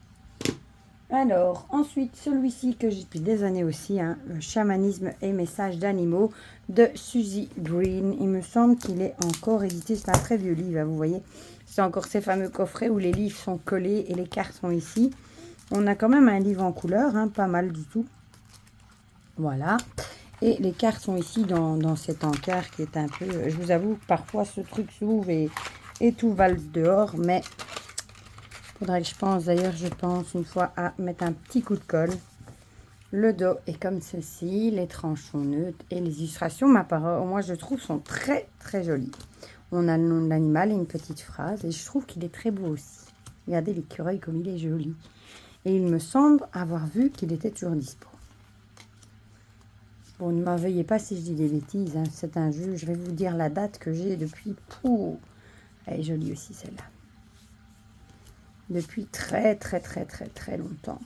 A: Alors, ensuite, celui-ci que j'ai depuis des années aussi, hein, le chamanisme et messages d'animaux de Suzy Green. Il me semble qu'il est encore édité. C'est un très vieux livre, hein, vous voyez. C'est encore ces fameux coffrets où les livres sont collés et les cartes sont ici. On a quand même un livre en couleur, hein, pas mal du tout. Voilà. Et les cartes sont ici dans cet encart qui est un peu... Je vous avoue que parfois ce truc s'ouvre et et tout valse dehors, mais faudrait que je pense une fois à mettre un petit coup de colle. Le dos est comme ceci, les tranches sont neutres et les illustrations, moi je trouve, sont très très jolies. On a le nom de l'animal et une petite phrase et je trouve qu'il est très beau aussi. Regardez l'écureuil comme il est joli. Et il me semble avoir vu qu'il était toujours dispo. Bon, ne m'en veuillez pas si je dis des bêtises, hein, c'est un jeu. Je vais vous dire la date que j'ai depuis... Pouh, elle est jolie aussi celle-là. Depuis très très très très très longtemps.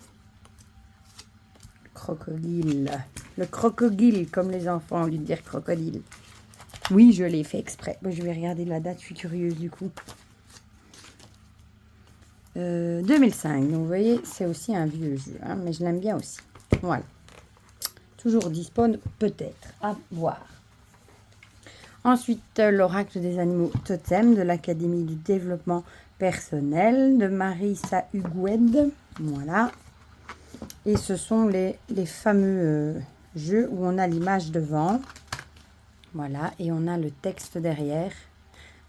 A: Crocodile. Le crocodile, comme les enfants, au lieu de dire crocodile. Oui, je l'ai fait exprès. Bon, je vais regarder la date, je suis curieuse du coup. 2005, donc vous voyez, c'est aussi un vieux jeu, hein, mais je l'aime bien aussi. Voilà. Toujours disponible, peut-être, à voir. Ensuite, l'oracle des animaux totems de l'Académie du développement personnel de Marissa Hugued. Voilà. Et ce sont les fameux jeux où on a l'image devant. Voilà. Et on a le texte derrière.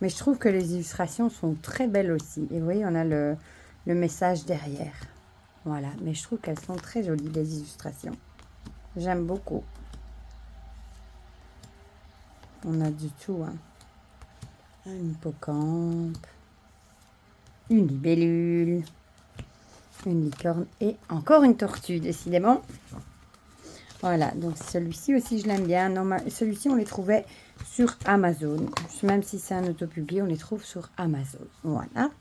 A: Mais je trouve que les illustrations sont très belles aussi. Et vous voyez, on a le message derrière. Voilà. Mais je trouve qu'elles sont très jolies, les illustrations. J'aime beaucoup. On a du tout, hein. Un hippocampe, une libellule, une licorne et encore une tortue, décidément. Voilà, donc celui-ci aussi, je l'aime bien. Celui-ci, on les trouvait sur Amazon. Même si c'est un autopublié, on les trouve sur Amazon. Voilà.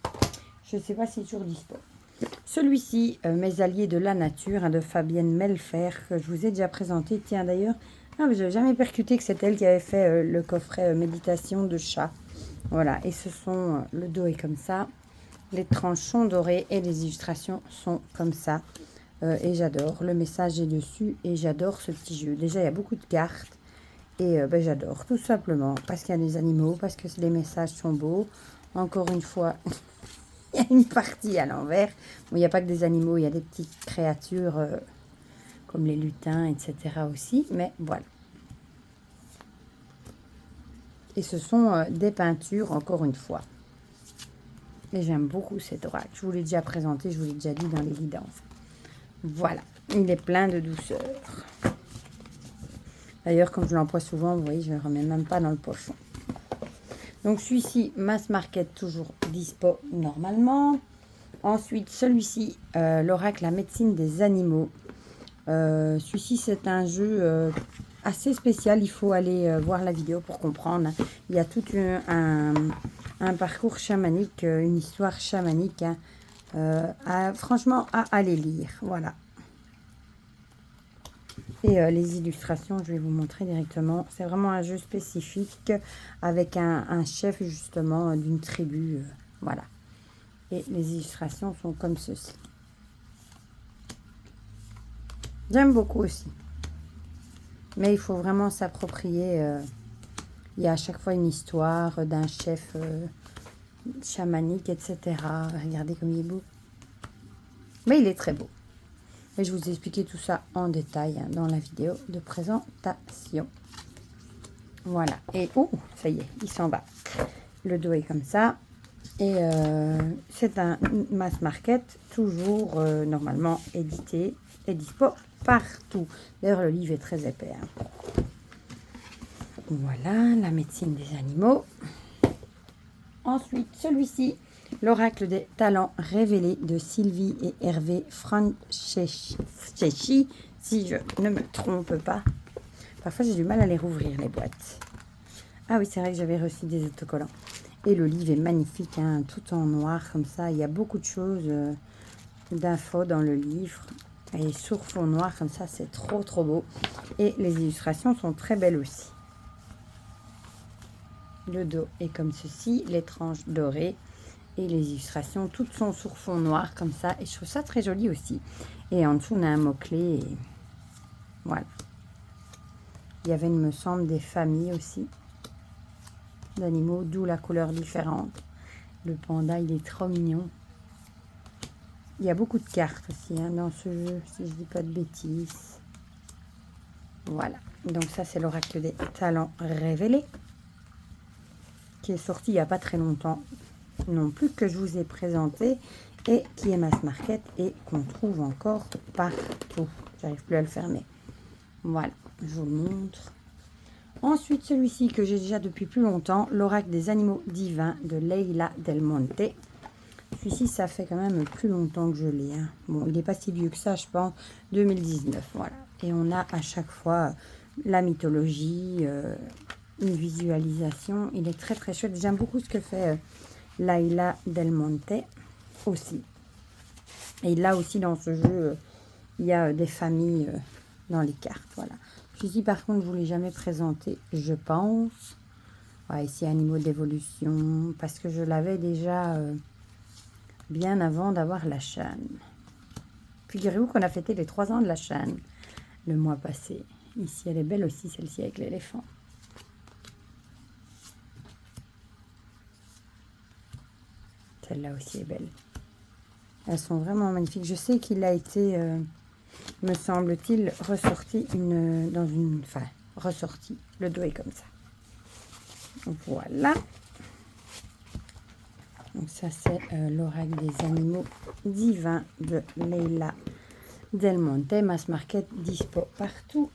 A: Je ne sais pas si c'est toujours dispo. Celui-ci, Mes alliés de la nature, hein, de Fabienne Melfer, que je vous ai déjà présenté. Tiens, d'ailleurs, je n'ai jamais percuté que c'est elle qui avait fait le coffret méditation de chat. Voilà, et ce sont, le dos est comme ça, les tranches sont dorées et les illustrations sont comme ça. Et j'adore, le message est dessus et j'adore ce petit jeu. Déjà, il y a beaucoup de cartes et j'adore, tout simplement, parce qu'il y a des animaux, parce que les messages sont beaux. Encore une fois, il y a une partie à l'envers. Bon, il n'y a pas que des animaux, il y a des petites créatures comme les lutins, etc. aussi, mais voilà. Et ce sont des peintures, encore une fois. Et j'aime beaucoup cet oracle. Je vous l'ai déjà présenté, je vous l'ai déjà dit dans les guidances. Voilà, il est plein de douceur. D'ailleurs, comme je l'emploie souvent, vous voyez, je ne le remets même pas dans le pochon. Donc celui-ci, Mass Market, toujours dispo normalement. Ensuite, celui-ci, l'oracle, la médecine des animaux. Celui-ci, c'est un jeu assez spécial. Il faut aller voir la vidéo pour comprendre. Il y a tout un parcours chamanique, une histoire chamanique. Hein, franchement, à aller lire. Voilà. Et les illustrations, je vais vous montrer directement. C'est vraiment un jeu spécifique avec un chef justement d'une tribu. Voilà. Et les illustrations sont comme ceci. J'aime beaucoup aussi. Mais il faut vraiment s'approprier. Il y a à chaque fois une histoire d'un chef chamanique, etc. Regardez comme il est beau. Mais il est très beau. Et je vous ai expliqué tout ça en détail hein, dans la vidéo de présentation. Voilà. Et oh, ça y est, il s'en va. Le dos est comme ça. Et c'est un Mass Market, toujours normalement édité et dispo partout. D'ailleurs, le livre est très épais. Hein. Voilà, la médecine des animaux. Ensuite, celui-ci, l'oracle des talents révélés de Sylvie et Hervé Franceschi, si je ne me trompe pas. Parfois, j'ai du mal à les rouvrir, les boîtes. Ah oui, c'est vrai que j'avais reçu des autocollants. Et le livre est magnifique, hein, tout en noir comme ça. Il y a beaucoup de choses, d'infos dans le livre. Et sur fond noir comme ça, c'est trop trop beau. Et les illustrations sont très belles aussi. Le dos est comme ceci, les tranches dorées. Et les illustrations, toutes sont sur fond noir comme ça. Et je trouve ça très joli aussi. Et en dessous, on a un mot-clé. Et voilà. Il y avait, il me semble, des familles aussi d'animaux, d'où la couleur différente. Le panda, il est trop mignon. Il y a beaucoup de cartes aussi hein, dans ce jeu, si je dis pas de bêtises. Voilà. Donc ça, c'est l'oracle des talents révélés, qui est sorti il n'y a pas très longtemps. non plus que je vous ai présenté et qui est mass market et qu'on trouve encore partout. J'arrive plus à le fermer. Voilà, je vous le montre. Ensuite, celui-ci que j'ai déjà depuis plus longtemps, l'oracle des animaux divins de Leila Del Monte. Celui-ci, ça fait quand même plus longtemps que je l'ai. Hein. Bon, il n'est pas si vieux que ça, je pense, 2019, voilà. Et on a à chaque fois la mythologie, une visualisation. Il est très très chouette. J'aime beaucoup ce que fait Leila Del Monte aussi. Et là aussi, dans ce jeu, il y a des familles dans les cartes, voilà. Celui-ci, par contre, je ne vous l'ai jamais présenté, je pense. Ouais, ici, animaux d'évolution, parce que je l'avais déjà bien avant d'avoir la chaîne. Figurez-vous qu'on a fêté les 3 ans de la chaîne le mois passé. Ici, elle est belle aussi, celle-ci, avec l'éléphant. Celle-là aussi est belle. Elles sont vraiment magnifiques. Je sais qu'il a été, me semble-t-il, ressorti ressorti. Le dos est comme ça. Voilà. Donc ça, c'est l'oracle des animaux divins de Leila Del Monte. Mass Market, dispo partout.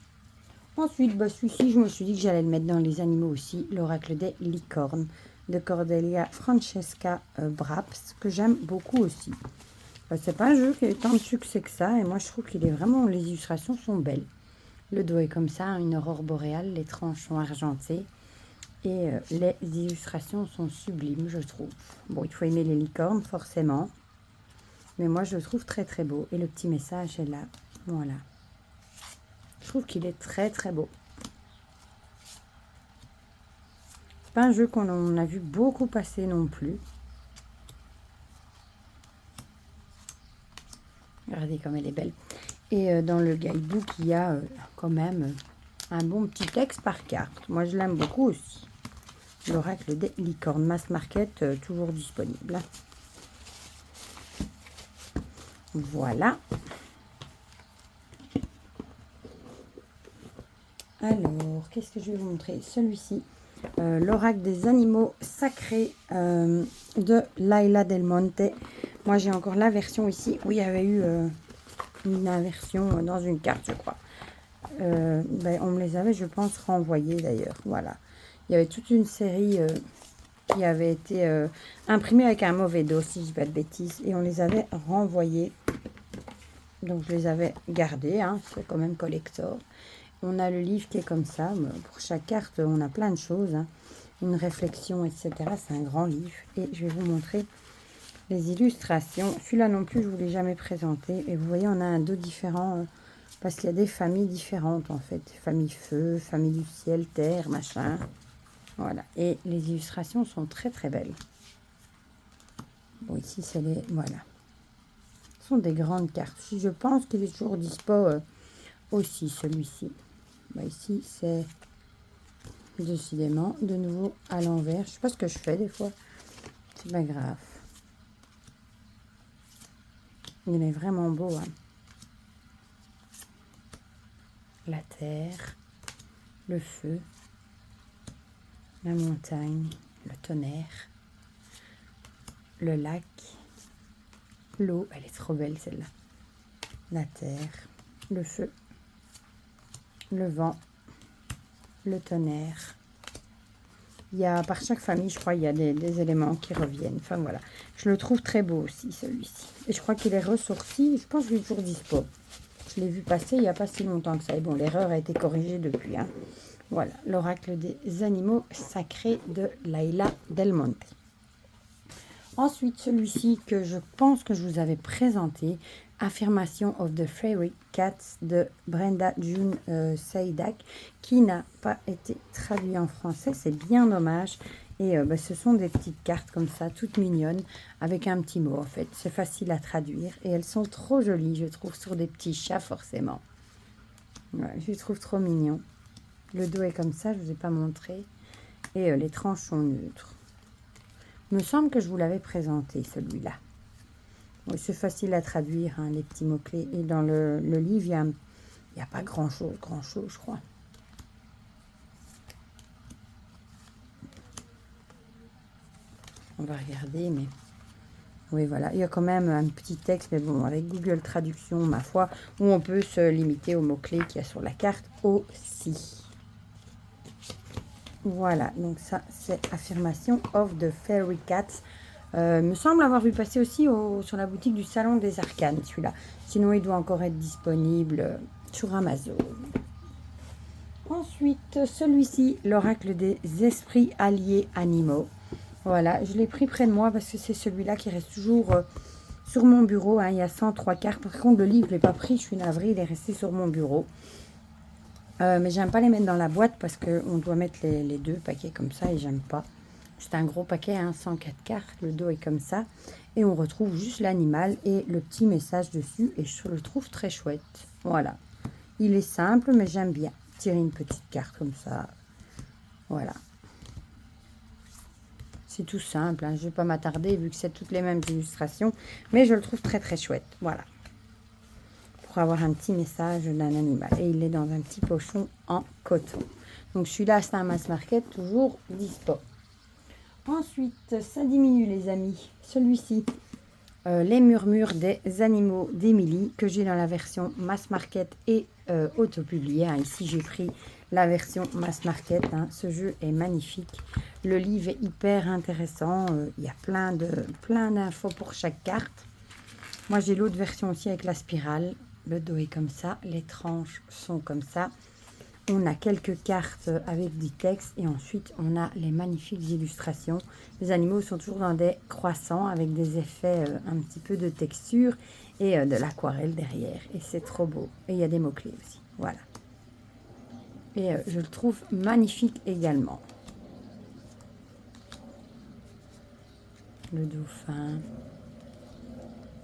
A: Ensuite, celui-ci, je me suis dit que j'allais le mettre dans les animaux aussi. L'oracle des licornes de Cordelia Francesca Braps, que j'aime beaucoup aussi. C'est pas un jeu qui a eu tant de succès que ça. Et moi, je trouve qu'il est vraiment... Les illustrations sont belles. Le dos est comme ça, une aurore boréale. Les tranches sont argentées. Et les illustrations sont sublimes, je trouve. Bon, il faut aimer les licornes, forcément. Mais moi, je le trouve très, très beau. Et le petit message est là. Voilà. Je trouve qu'il est très, très beau. C'est pas un jeu qu'on a vu beaucoup passer non plus. Regardez comme elle est belle. Et dans le guidebook, il y a quand même un bon petit texte par carte. Moi, je l'aime beaucoup aussi. L'oracle des licornes, mass market, toujours disponible. Voilà. Alors, qu'est-ce que je vais vous montrer? Celui-ci, l'oracle des animaux sacrés de Leila Del Monte. Moi, j'ai encore la version ici où il y avait eu une inversion dans une carte, je crois. On me les avait, je pense, renvoyés d'ailleurs. Voilà. Il y avait toute une série qui avait été imprimée avec un mauvais dos, si je ne dis pas de bêtises. Et on les avait renvoyés. Donc, je les avais gardés. Hein, c'est quand même collector. On a le livre qui est comme ça. Pour chaque carte, on a plein de choses. Hein. Une réflexion, etc. C'est un grand livre. Et je vais vous montrer les illustrations. Celui-là non plus, je ne vous l'ai jamais présenté. Et vous voyez, on a un dos différent. Parce qu'il y a des familles différentes, en fait. Famille feu, famille du ciel, terre, machin. Voilà. Et les illustrations sont très, très belles. Bon, ici, c'est les... Voilà. Ce sont des grandes cartes. Je pense qu'il est toujours dispo aussi, celui-ci. Ici, c'est décidément de nouveau à l'envers. Je sais pas ce que je fais des fois. C'est pas grave. Il est vraiment beau. Hein. La terre, le feu, la montagne, le tonnerre, le lac, l'eau. Elle est trop belle celle-là. La terre, le feu, le vent, le tonnerre. Il y a, par chaque famille, je crois, il y a des éléments qui reviennent. Enfin, voilà. Je le trouve très beau aussi, celui-ci. Et je crois qu'il est ressorti. Je pense qu'il est toujours dispo. Je l'ai vu passer il n'y a pas si longtemps que ça. Et bon, l'erreur a été corrigée depuis. Hein. Voilà, l'oracle des animaux sacrés de Leila Del Monte. Ensuite, celui-ci que je pense que je vous avais présenté, Affirmation of the Fairy Cats de Brenda June Seidak, qui n'a pas été traduit en français. C'est bien dommage. Et ce sont des petites cartes comme ça, toutes mignonnes, avec un petit mot en fait. C'est facile à traduire. Et elles sont trop jolies, je trouve, sur des petits chats forcément. Ouais, je les trouve trop mignons. Le dos est comme ça, je ne vous ai pas montré. Et les tranches sont neutres. Il me semble que je vous l'avais présenté, celui-là. Oui, c'est facile à traduire, hein, les petits mots-clés. Et dans le livre, il n'y a pas grand-chose, je crois. On va regarder, mais... Oui, voilà. Il y a quand même un petit texte, mais bon, avec Google Traduction, ma foi, où on peut se limiter aux mots-clés qu'il y a sur la carte aussi. Voilà, donc ça, c'est Affirmation of the Fairy Cats. Me semble avoir vu passer aussi sur la boutique du Salon des Arcanes, celui-là. Sinon, il doit encore être disponible sur Amazon. Ensuite, celui-ci, l'oracle des esprits alliés animaux. Voilà, je l'ai pris près de moi parce que c'est celui-là qui reste toujours sur mon bureau. Hein. Il y a 103 cartes. Par contre, le livre, je ne l'ai pas pris. Je suis navrée, il est resté sur mon bureau. Mais j'aime pas les mettre dans la boîte parce qu'on doit mettre les 2 paquets comme ça et j'aime pas. C'est un gros paquet, hein, 104 cartes. Le dos est comme ça. Et on retrouve juste l'animal et le petit message dessus. Et je le trouve très chouette. Voilà. Il est simple, mais j'aime bien tirer une petite carte comme ça. Voilà. C'est tout simple, hein. Je ne vais pas m'attarder vu que c'est toutes les mêmes illustrations. Mais je le trouve très très chouette. Voilà. Pour avoir un petit message d'un animal. Et il est dans un petit pochon en coton. Donc celui-là, c'est un mass market, toujours dispo. Ensuite, ça diminue les amis. Celui-ci, les murmures des animaux d'Émilie, que j'ai dans la version mass market et auto-publié. Hein. Ici, j'ai pris la version mass market. Hein. Ce jeu est magnifique. Le livre est hyper intéressant. Il y a plein d'infos pour chaque carte. Moi, j'ai l'autre version aussi avec la spirale. Le dos est comme ça. Les tranches sont comme ça. On a quelques cartes avec du texte et ensuite on a les magnifiques illustrations. Les animaux sont toujours dans des croissants avec des effets un petit peu de texture et de l'aquarelle derrière. Et c'est trop beau. Et il y a des mots-clés aussi. Voilà. Et je le trouve magnifique également. Le dauphin,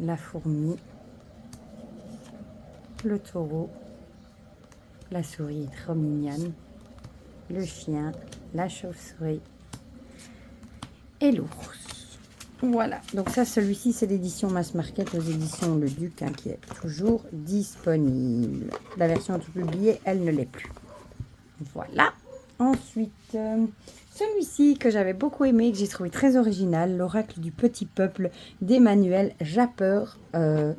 A: la fourmi, le taureau. La souris est trop mignonne, le chien, la chauve-souris et l'ours. Voilà, donc ça, celui-ci, c'est l'édition Mass Market aux éditions Le Duc, hein, qui est toujours disponible. La version tout publiée, elle ne l'est plus. Voilà. Ensuite, celui-ci que j'avais beaucoup aimé, que j'ai trouvé très original, l'oracle du petit peuple d'Emmanuel Japper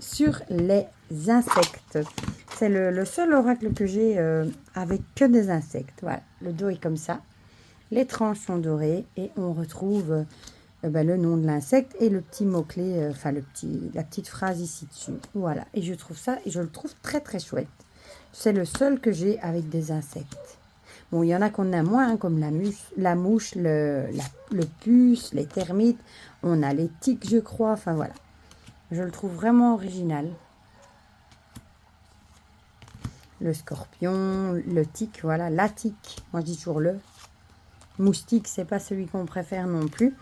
A: sur les insectes. C'est le seul oracle que j'ai avec que des insectes. Voilà, le dos est comme ça. Les tranches sont dorées et on retrouve le nom de l'insecte et le petit mot-clé, la petite phrase ici dessus. Voilà, et je trouve ça, et je le trouve très très chouette. C'est le seul que j'ai avec des insectes. Bon, il y en a qu'on a moins, hein, comme la mouche, le puce, les termites. On a les tiques, je crois. Enfin, voilà. Je le trouve vraiment original. Le scorpion, le tique, voilà, la tique. Moi, je dis toujours le. Moustique, c'est pas celui qu'on préfère non plus.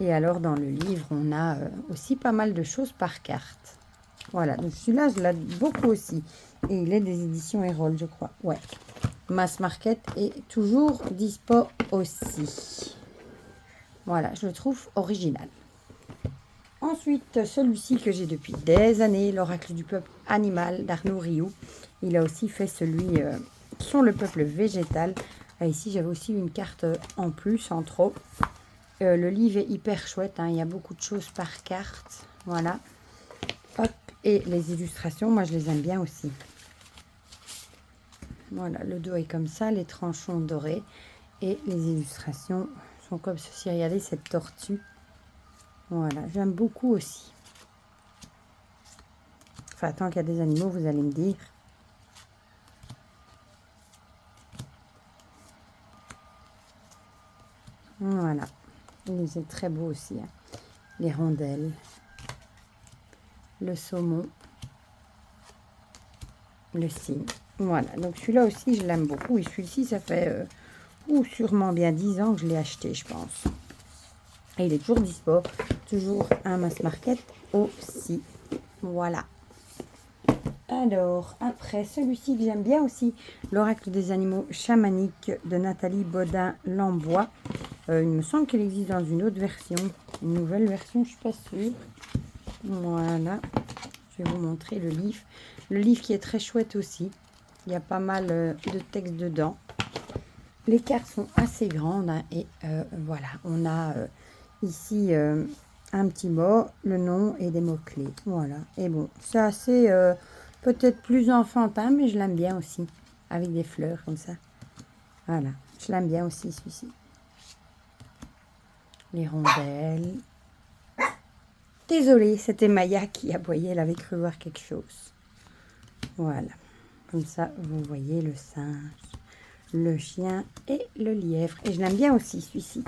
A: Et alors, dans le livre, on a aussi pas mal de choses par carte. Voilà, donc celui-là, je l'aime beaucoup aussi. Et il est des éditions Erol, je crois. Ouais. Mass Market est toujours dispo aussi. Voilà, je le trouve original. Ensuite, celui-ci que j'ai depuis des années, l'oracle du peuple animal d'Arnaud Rioux. Il a aussi fait celui sur le peuple végétal. Ah, ici, j'avais aussi une carte en plus, en trop. Le livre est hyper chouette, hein. Il y a beaucoup de choses par carte. Voilà. Hop. Et les illustrations, moi, je les aime bien aussi. Voilà, le dos est comme ça, les tranchons dorés. Et les illustrations sont comme ceci. Regardez cette tortue. Voilà, j'aime beaucoup aussi. Enfin, tant qu'il y a des animaux, vous allez me dire. Voilà. C'est très beau aussi. Hein. Les rondelles. Le saumon. Le cygne. Voilà. Donc celui-là aussi, je l'aime beaucoup. Et celui-ci, ça fait sûrement bien 10 ans que je l'ai acheté, je pense. Et il est toujours dispo. Toujours un mass market aussi. Voilà. Alors, après, celui-ci que j'aime bien aussi, l'oracle des animaux chamaniques de Nathalie Bodin-Lambois. Il me semble qu'il existe dans une autre version, une nouvelle version, je ne suis pas sûre. Voilà, je vais vous montrer le livre. Le livre qui est très chouette aussi. Il y a pas mal de textes dedans. Les cartes sont assez grandes hein, et voilà, on a Ici, un petit mot, le nom et des mots-clés. Voilà. Et bon, c'est assez, peut-être plus enfantin, mais je l'aime bien aussi. Avec des fleurs comme ça. Voilà. Je l'aime bien aussi, celui-ci. Les rondelles. Désolée, c'était Maya qui aboyait. Elle avait cru voir quelque chose. Voilà. Comme ça, vous voyez le singe, le chien et le lièvre. Et je l'aime bien aussi, celui-ci.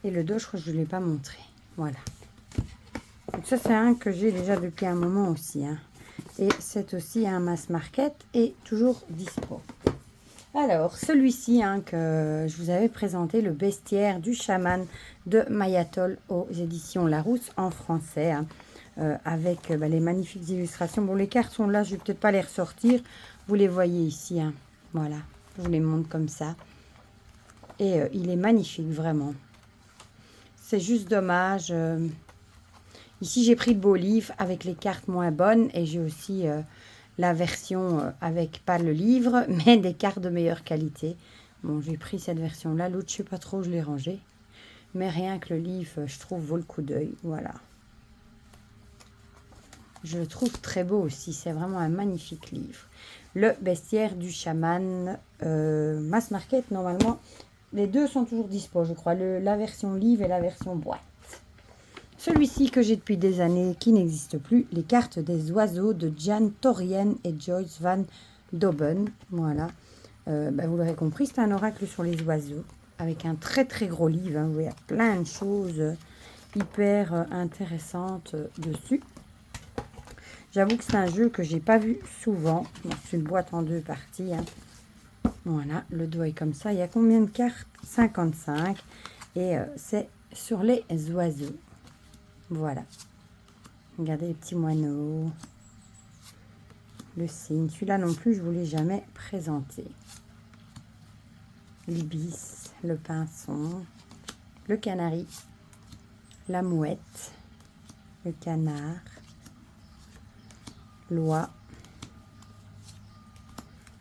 A: Et le dos, je crois que je ne l'ai pas montré. Voilà. Donc ça, c'est un que j'ai déjà depuis un moment aussi. Hein. Et c'est aussi un mass market et toujours dispo. Alors, celui-ci hein, que je vous avais présenté, le bestiaire du chaman de Mayatol aux éditions Larousse en français. Hein, avec les magnifiques illustrations. Bon, les cartes sont là, je ne vais peut-être pas les ressortir. Vous les voyez ici. Hein, voilà, je vous les montre comme ça. Et il est magnifique, vraiment. C'est juste dommage. Ici, j'ai pris le beau livre avec les cartes moins bonnes. Et j'ai aussi la version avec pas le livre, mais des cartes de meilleure qualité. Bon, j'ai pris cette version-là. L'autre, je ne sais pas trop, je l'ai rangé. Mais rien que le livre, je trouve, vaut le coup d'œil. Voilà. Je le trouve très beau aussi. C'est vraiment un magnifique livre. Le bestiaire du chaman mass market, normalement. Les deux sont toujours dispo, je crois. La version livre et la version boîte. Celui-ci que j'ai depuis des années, qui n'existe plus. Les cartes des oiseaux de Jan Torrien et Joyce Van Doben. Voilà. Vous l'aurez compris, c'est un oracle sur les oiseaux. Avec un très très gros livre. Hein. Vous voyez, il y a plein de choses hyper intéressantes dessus. J'avoue que c'est un jeu que j'ai pas vu souvent. Bon, c'est une boîte en deux parties. Hein. Voilà, le dos est comme ça. Il y a combien de cartes? 55. Et c'est sur les oiseaux. Voilà. Regardez les petits moineaux. Le cygne. Celui-là non plus, je ne vous l'ai jamais présenté. L'ibis, le pinson, le canari, la mouette, le canard, l'oie,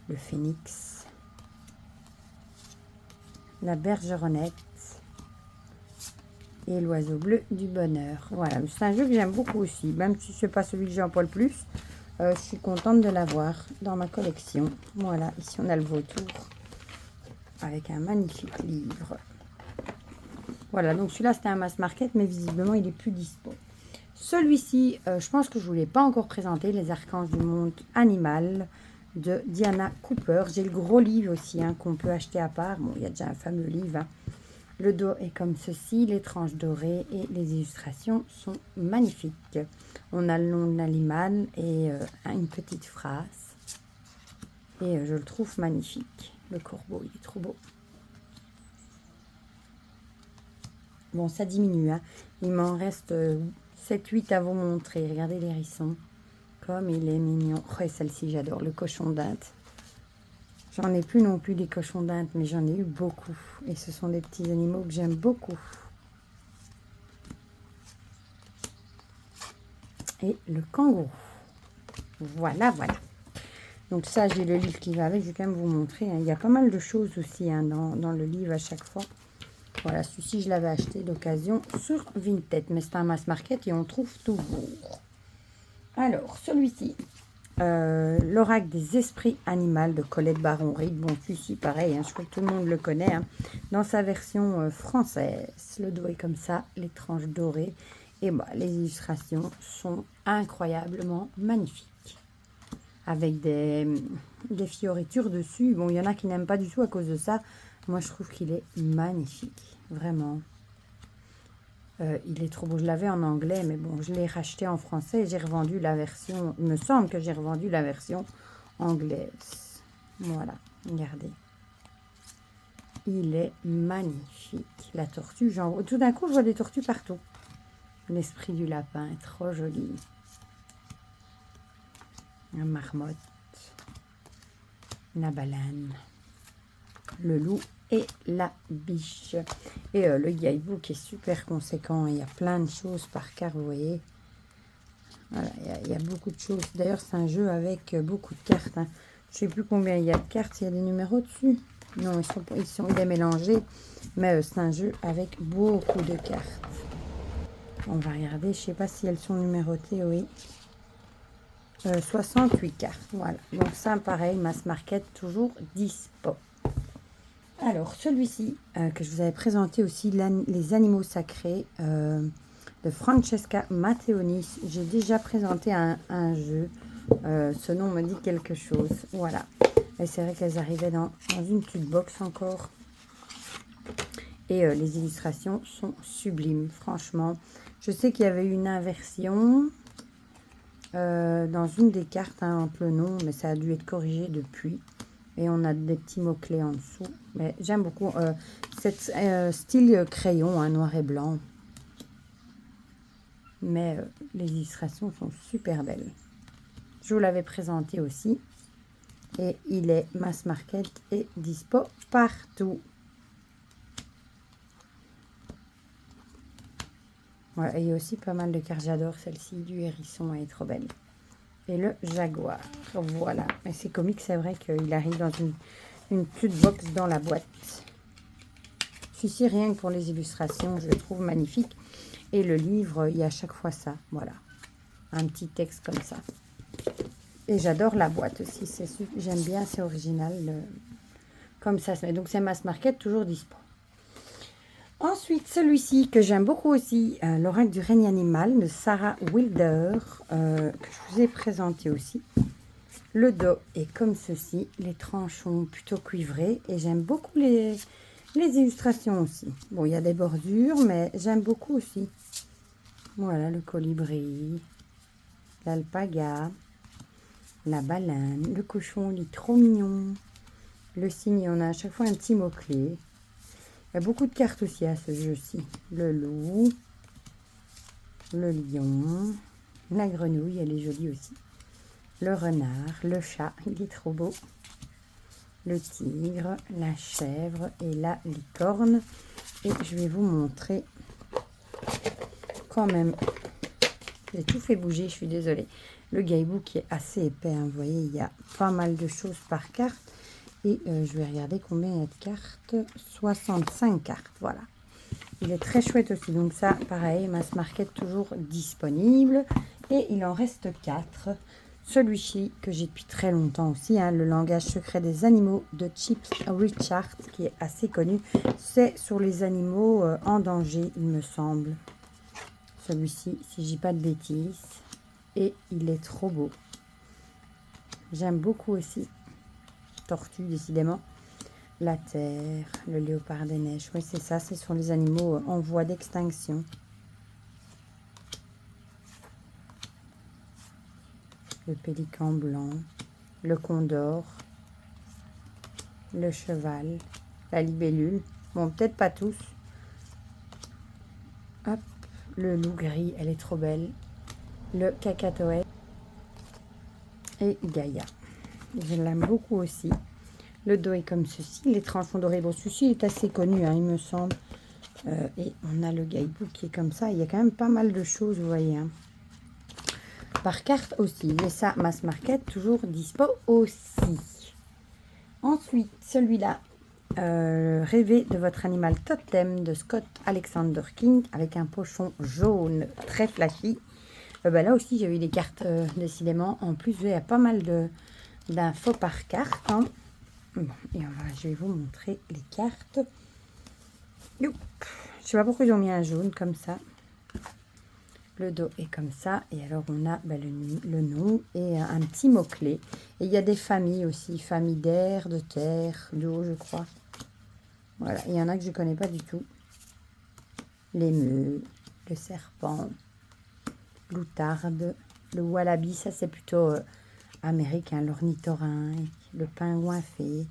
A: le phénix, la bergeronnette et l'oiseau bleu du bonheur. Voilà, c'est un jeu que j'aime beaucoup aussi, même si ce n'est pas celui que j'emploie le plus. Je suis contente de l'avoir dans ma collection. Voilà, ici on a le vautour avec un magnifique livre. Voilà, donc celui-là c'était un mass market, mais visiblement il est plus dispo. Celui-ci, je pense que je ne vous l'ai pas encore présenté, les archanges du monde animal de Diana Cooper. J'ai le gros livre aussi hein, qu'on peut acheter à part. Bon, il y a déjà un fameux livre. Hein. Le dos est comme ceci, les tranches dorées et les illustrations sont magnifiques. On a le nom de l'animal et une petite phrase. Et je le trouve magnifique. Le corbeau, il est trop beau. Bon, ça diminue. Hein. Il m'en reste 7-8 à vous montrer. Regardez l'hérisson. Comme il est mignon. Oh, et celle-ci, j'adore. Le cochon d'Inde. J'en ai plus non plus des cochons d'Inde, mais j'en ai eu beaucoup. Et ce sont des petits animaux que j'aime beaucoup. Et le kangourou. Voilà, voilà. Donc ça, j'ai le livre qui va avec. Je vais quand même vous montrer. Hein. Il y a pas mal de choses aussi hein, dans le livre à chaque fois. Voilà, celui-ci, je l'avais acheté d'occasion sur Vinted. Mais c'est un mass market et on trouve toujours. Alors, celui-ci. L'oracle des esprits animaux de Colette Baron-Reid. Bon, celui-ci, pareil, hein, je crois que tout le monde le connaît. Hein, dans sa version française. Le dos est comme ça, les tranches dorées. Et les illustrations sont incroyablement magnifiques. Avec des fioritures dessus. Bon, il y en a qui n'aiment pas du tout à cause de ça. Moi, je trouve qu'il est magnifique. Vraiment. Il est trop beau. Je l'avais en anglais, mais bon, je l'ai racheté en français et j'ai revendu la version... Il me semble que j'ai revendu la version anglaise. Voilà, regardez. Il est magnifique. La tortue, genre... Tout d'un coup, je vois des tortues partout. L'esprit du lapin est trop joli. La marmotte. La baleine. Le loup et la biche. Et le guidebook est super conséquent. Il y a plein de choses par carte, vous voyez. Voilà, il y a beaucoup de choses. D'ailleurs, c'est un jeu avec beaucoup de cartes. Hein. Je ne sais plus combien il y a de cartes. Il y a des numéros dessus. Non, il est mélangé. Mais c'est un jeu avec beaucoup de cartes. On va regarder, je sais pas si elles sont numérotées, oui. 68 cartes, voilà. Donc ça, pareil, Mass Market, toujours dispo. Alors, celui-ci, que je vous avais présenté aussi, les animaux sacrés de Francesca Matteonis. J'ai déjà présenté un jeu. Ce nom me dit quelque chose. Voilà. Et c'est vrai qu'elles arrivaient dans une petite box encore. Et les illustrations sont sublimes, franchement. Je sais qu'il y avait une inversion dans une des cartes, hein, un peu non, mais ça a dû être corrigé depuis. Et on a des petits mots-clés en dessous. Mais j'aime beaucoup cette style crayon, hein, noir et blanc. Mais les illustrations sont super belles. Je vous l'avais présenté aussi. Et il est Mass Market et dispo partout. Voilà, il y a aussi pas mal de cartes. J'adore celle-ci du hérisson, elle est trop belle. Et le jaguar, voilà. Et c'est comique, c'est vrai qu'il arrive dans une petite box dans la boîte. Celui-ci, rien que pour les illustrations, je le trouve magnifique. Et le livre, il y a à chaque fois ça, voilà. Un petit texte comme ça. Et j'adore la boîte aussi, j'aime bien, c'est original. Comme ça, donc c'est Mass Market, toujours dispo. Ensuite, celui-ci que j'aime beaucoup aussi, l'oracle du règne animal de Sarah Wilder, que je vous ai présenté aussi. Le dos est comme ceci, les tranches sont plutôt cuivrées et j'aime beaucoup les illustrations aussi. Bon, il y a des bordures, mais j'aime beaucoup aussi. Voilà, le colibri, l'alpaga, la baleine, le cochon, il est trop mignon. Le cygne, on a à chaque fois un petit mot-clé. Il y a beaucoup de cartes aussi à ce jeu-ci. Le loup, le lion, la grenouille, elle est jolie aussi. Le renard, le chat, il est trop beau. Le tigre, la chèvre et la licorne. Et je vais vous montrer quand même. J'ai tout fait bouger, je suis désolée. Le guidebook qui est assez épais, hein, vous voyez, il y a pas mal de choses par carte. Et je vais regarder combien il y a de cartes. 65 cartes, voilà. Il est très chouette aussi. Donc ça, pareil, Mass Market toujours disponible. Et il en reste 4. Celui-ci, que j'ai depuis très longtemps aussi, hein, le langage secret des animaux de Chips Richard, qui est assez connu. C'est sur les animaux en danger, il me semble. Celui-ci, si je dis pas de bêtises. Et il est trop beau. J'aime beaucoup aussi. Tortue, décidément. La terre, le léopard des neiges. Oui, c'est ça, c'est sur les animaux en voie d'extinction. Le pélican blanc, le condor, le cheval, la libellule. Bon, peut-être pas tous. Hop, le loup gris, elle est trop belle. Le cacatoès et Gaïa. Je l'aime beaucoup aussi. Le dos est comme ceci. Les tranches sont dorées. Bon, celui-ci est assez connu, hein, il me semble. Et on a le guidebook qui est comme ça. Il y a quand même pas mal de choses, vous voyez. Hein. Par carte aussi. Et ça, Mass Market, toujours dispo aussi. Ensuite, celui-là. Rêvez de votre animal totem de Scott Alexander King avec un pochon jaune très flashy. Là aussi, j'ai eu des cartes, décidément. En plus, il y a pas mal d'infos par carte. Hein. Bon, et je vais vous montrer les cartes. Youp. Je sais pas pourquoi ils ont mis un jaune comme ça. Le dos est comme ça. Et alors, on a le nom et un petit mot-clé. Et il y a des familles aussi. Famille d'air, de terre, d'eau, je crois. Voilà. Il y en a que je ne connais pas du tout. L'émeu, le serpent, l'outarde, le wallaby. Ça, c'est plutôt américain. L'ornithorynque, le pingouin fée,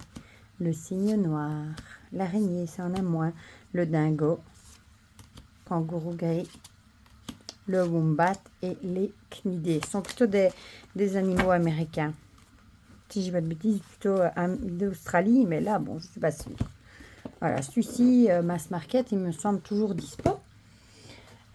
A: le cygne noir, l'araignée, ça en a moins. Le dingo, kangourou gris, le wombat et les cnidés. Ce sont plutôt des animaux américains. Si je dis pas de bêtises, plutôt d'Australie, mais là, bon, je ne suis pas sûre. Voilà, celui-ci, Mass Market, il me semble toujours dispo.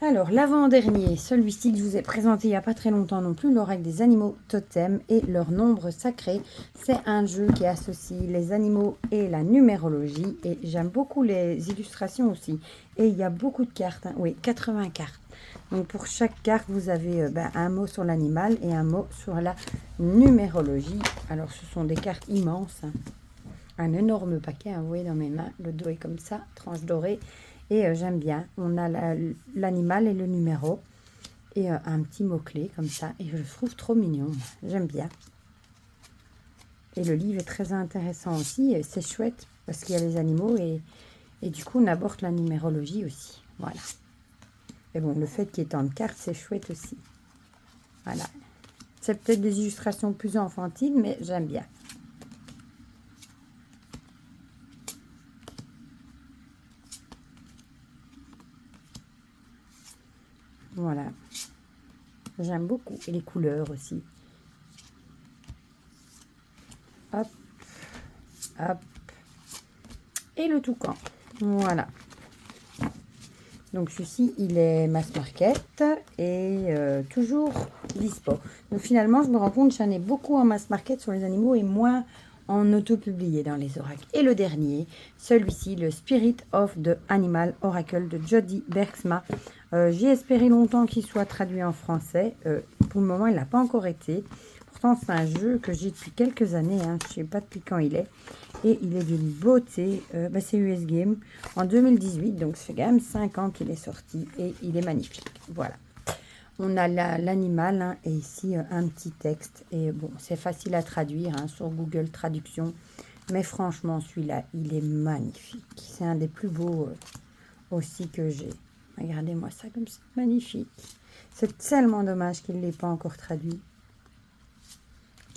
A: Alors, l'avant-dernier, celui-ci que je vous ai présenté il n'y a pas très longtemps non plus, l'oracle des animaux totems et leur nombre sacré. C'est un jeu qui associe les animaux et la numérologie. Et j'aime beaucoup les illustrations aussi. Et il y a beaucoup de cartes, hein. Oui, 80 cartes. Donc, pour chaque carte, vous avez un mot sur l'animal et un mot sur la numérologie. Alors, ce sont des cartes immenses, hein. Un énorme paquet, hein, vous voyez dans mes mains. Le dos est comme ça, tranche dorée. Et j'aime bien. On a l'animal et le numéro. Et un petit mot-clé comme ça. Et je le trouve trop mignon. J'aime bien. Et le livre est très intéressant aussi. C'est chouette parce qu'il y a les animaux. Et du coup, on aborde la numérologie aussi. Voilà. Et bon, le fait qu'il y ait tant de cartes, c'est chouette aussi. Voilà. C'est peut-être des illustrations plus enfantines, mais j'aime bien. Voilà. J'aime beaucoup. Et les couleurs aussi. Hop. Hop. Et le toucan. Voilà. Donc celui-ci, il est mass market et toujours dispo. Donc finalement, je me rends compte que j'en ai beaucoup en mass market sur les animaux et moins en auto-publié dans les oracles. Et le dernier, celui-ci, le Spirit of the Animal Oracle de Jody Bergsma. J'ai espéré longtemps qu'il soit traduit en français. Pour le moment, il n'a pas encore été. Pourtant, c'est un jeu que j'ai depuis quelques années. Hein. Je ne sais pas depuis quand il est. Et il est d'une beauté. C'est US Game en 2018. Donc, ça fait quand même 5 ans qu'il est sorti. Et il est magnifique. Voilà. On a l'animal. Hein, et ici, un petit texte. Et bon, c'est facile à traduire hein, sur Google Traduction. Mais franchement, celui-là, il est magnifique. C'est un des plus beaux aussi que j'ai. Regardez-moi ça comme c'est magnifique. C'est tellement dommage qu'il ne l'ait pas encore traduit.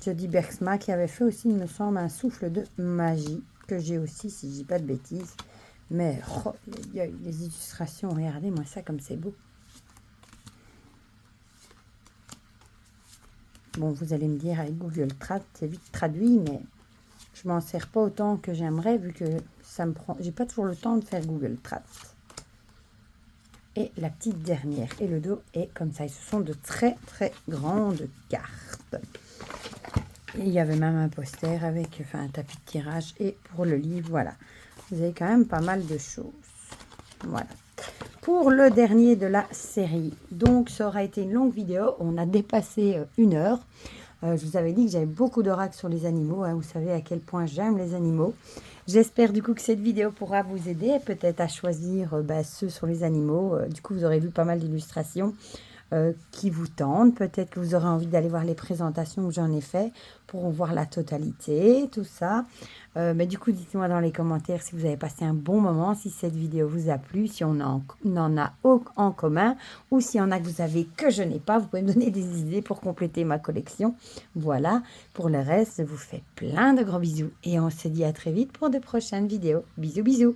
A: Jody Bergsma qui avait fait aussi, il me semble, un souffle de magie, que j'ai aussi, si je dis pas de bêtises. Mais oh, les illustrations, regardez-moi ça comme c'est beau. Bon, vous allez me dire, avec Google Trad, c'est vite traduit, mais je m'en sers pas autant que j'aimerais, vu que ça me prend... J'ai pas toujours le temps de faire Google Trad. Et la petite dernière, et le dos est comme ça. Et ce sont de très très grandes cartes. Et il y avait même un poster avec un tapis de tirage. Et pour le livre, voilà. Vous avez quand même pas mal de choses. Voilà. Pour le dernier de la série. Donc, ça aura été une longue vidéo. On a dépassé 1 heure. Je vous avais dit que j'avais beaucoup d'oracles sur les animaux. Hein. Vous savez à quel point j'aime les animaux. J'espère du coup que cette vidéo pourra vous aider peut-être à choisir ceux sur les animaux. Du coup, vous aurez vu pas mal d'illustrations qui vous tentent. Peut-être que vous aurez envie d'aller voir les présentations que j'en ai fait pour voir la totalité, tout ça. Mais du coup, dites-moi dans les commentaires si vous avez passé un bon moment, si cette vidéo vous a plu, si on en a en commun ou s'il y en a que vous avez que je n'ai pas. Vous pouvez me donner des idées pour compléter ma collection. Voilà, pour le reste, je vous fais plein de gros bisous et on se dit à très vite pour de prochaines vidéos. Bisous, bisous.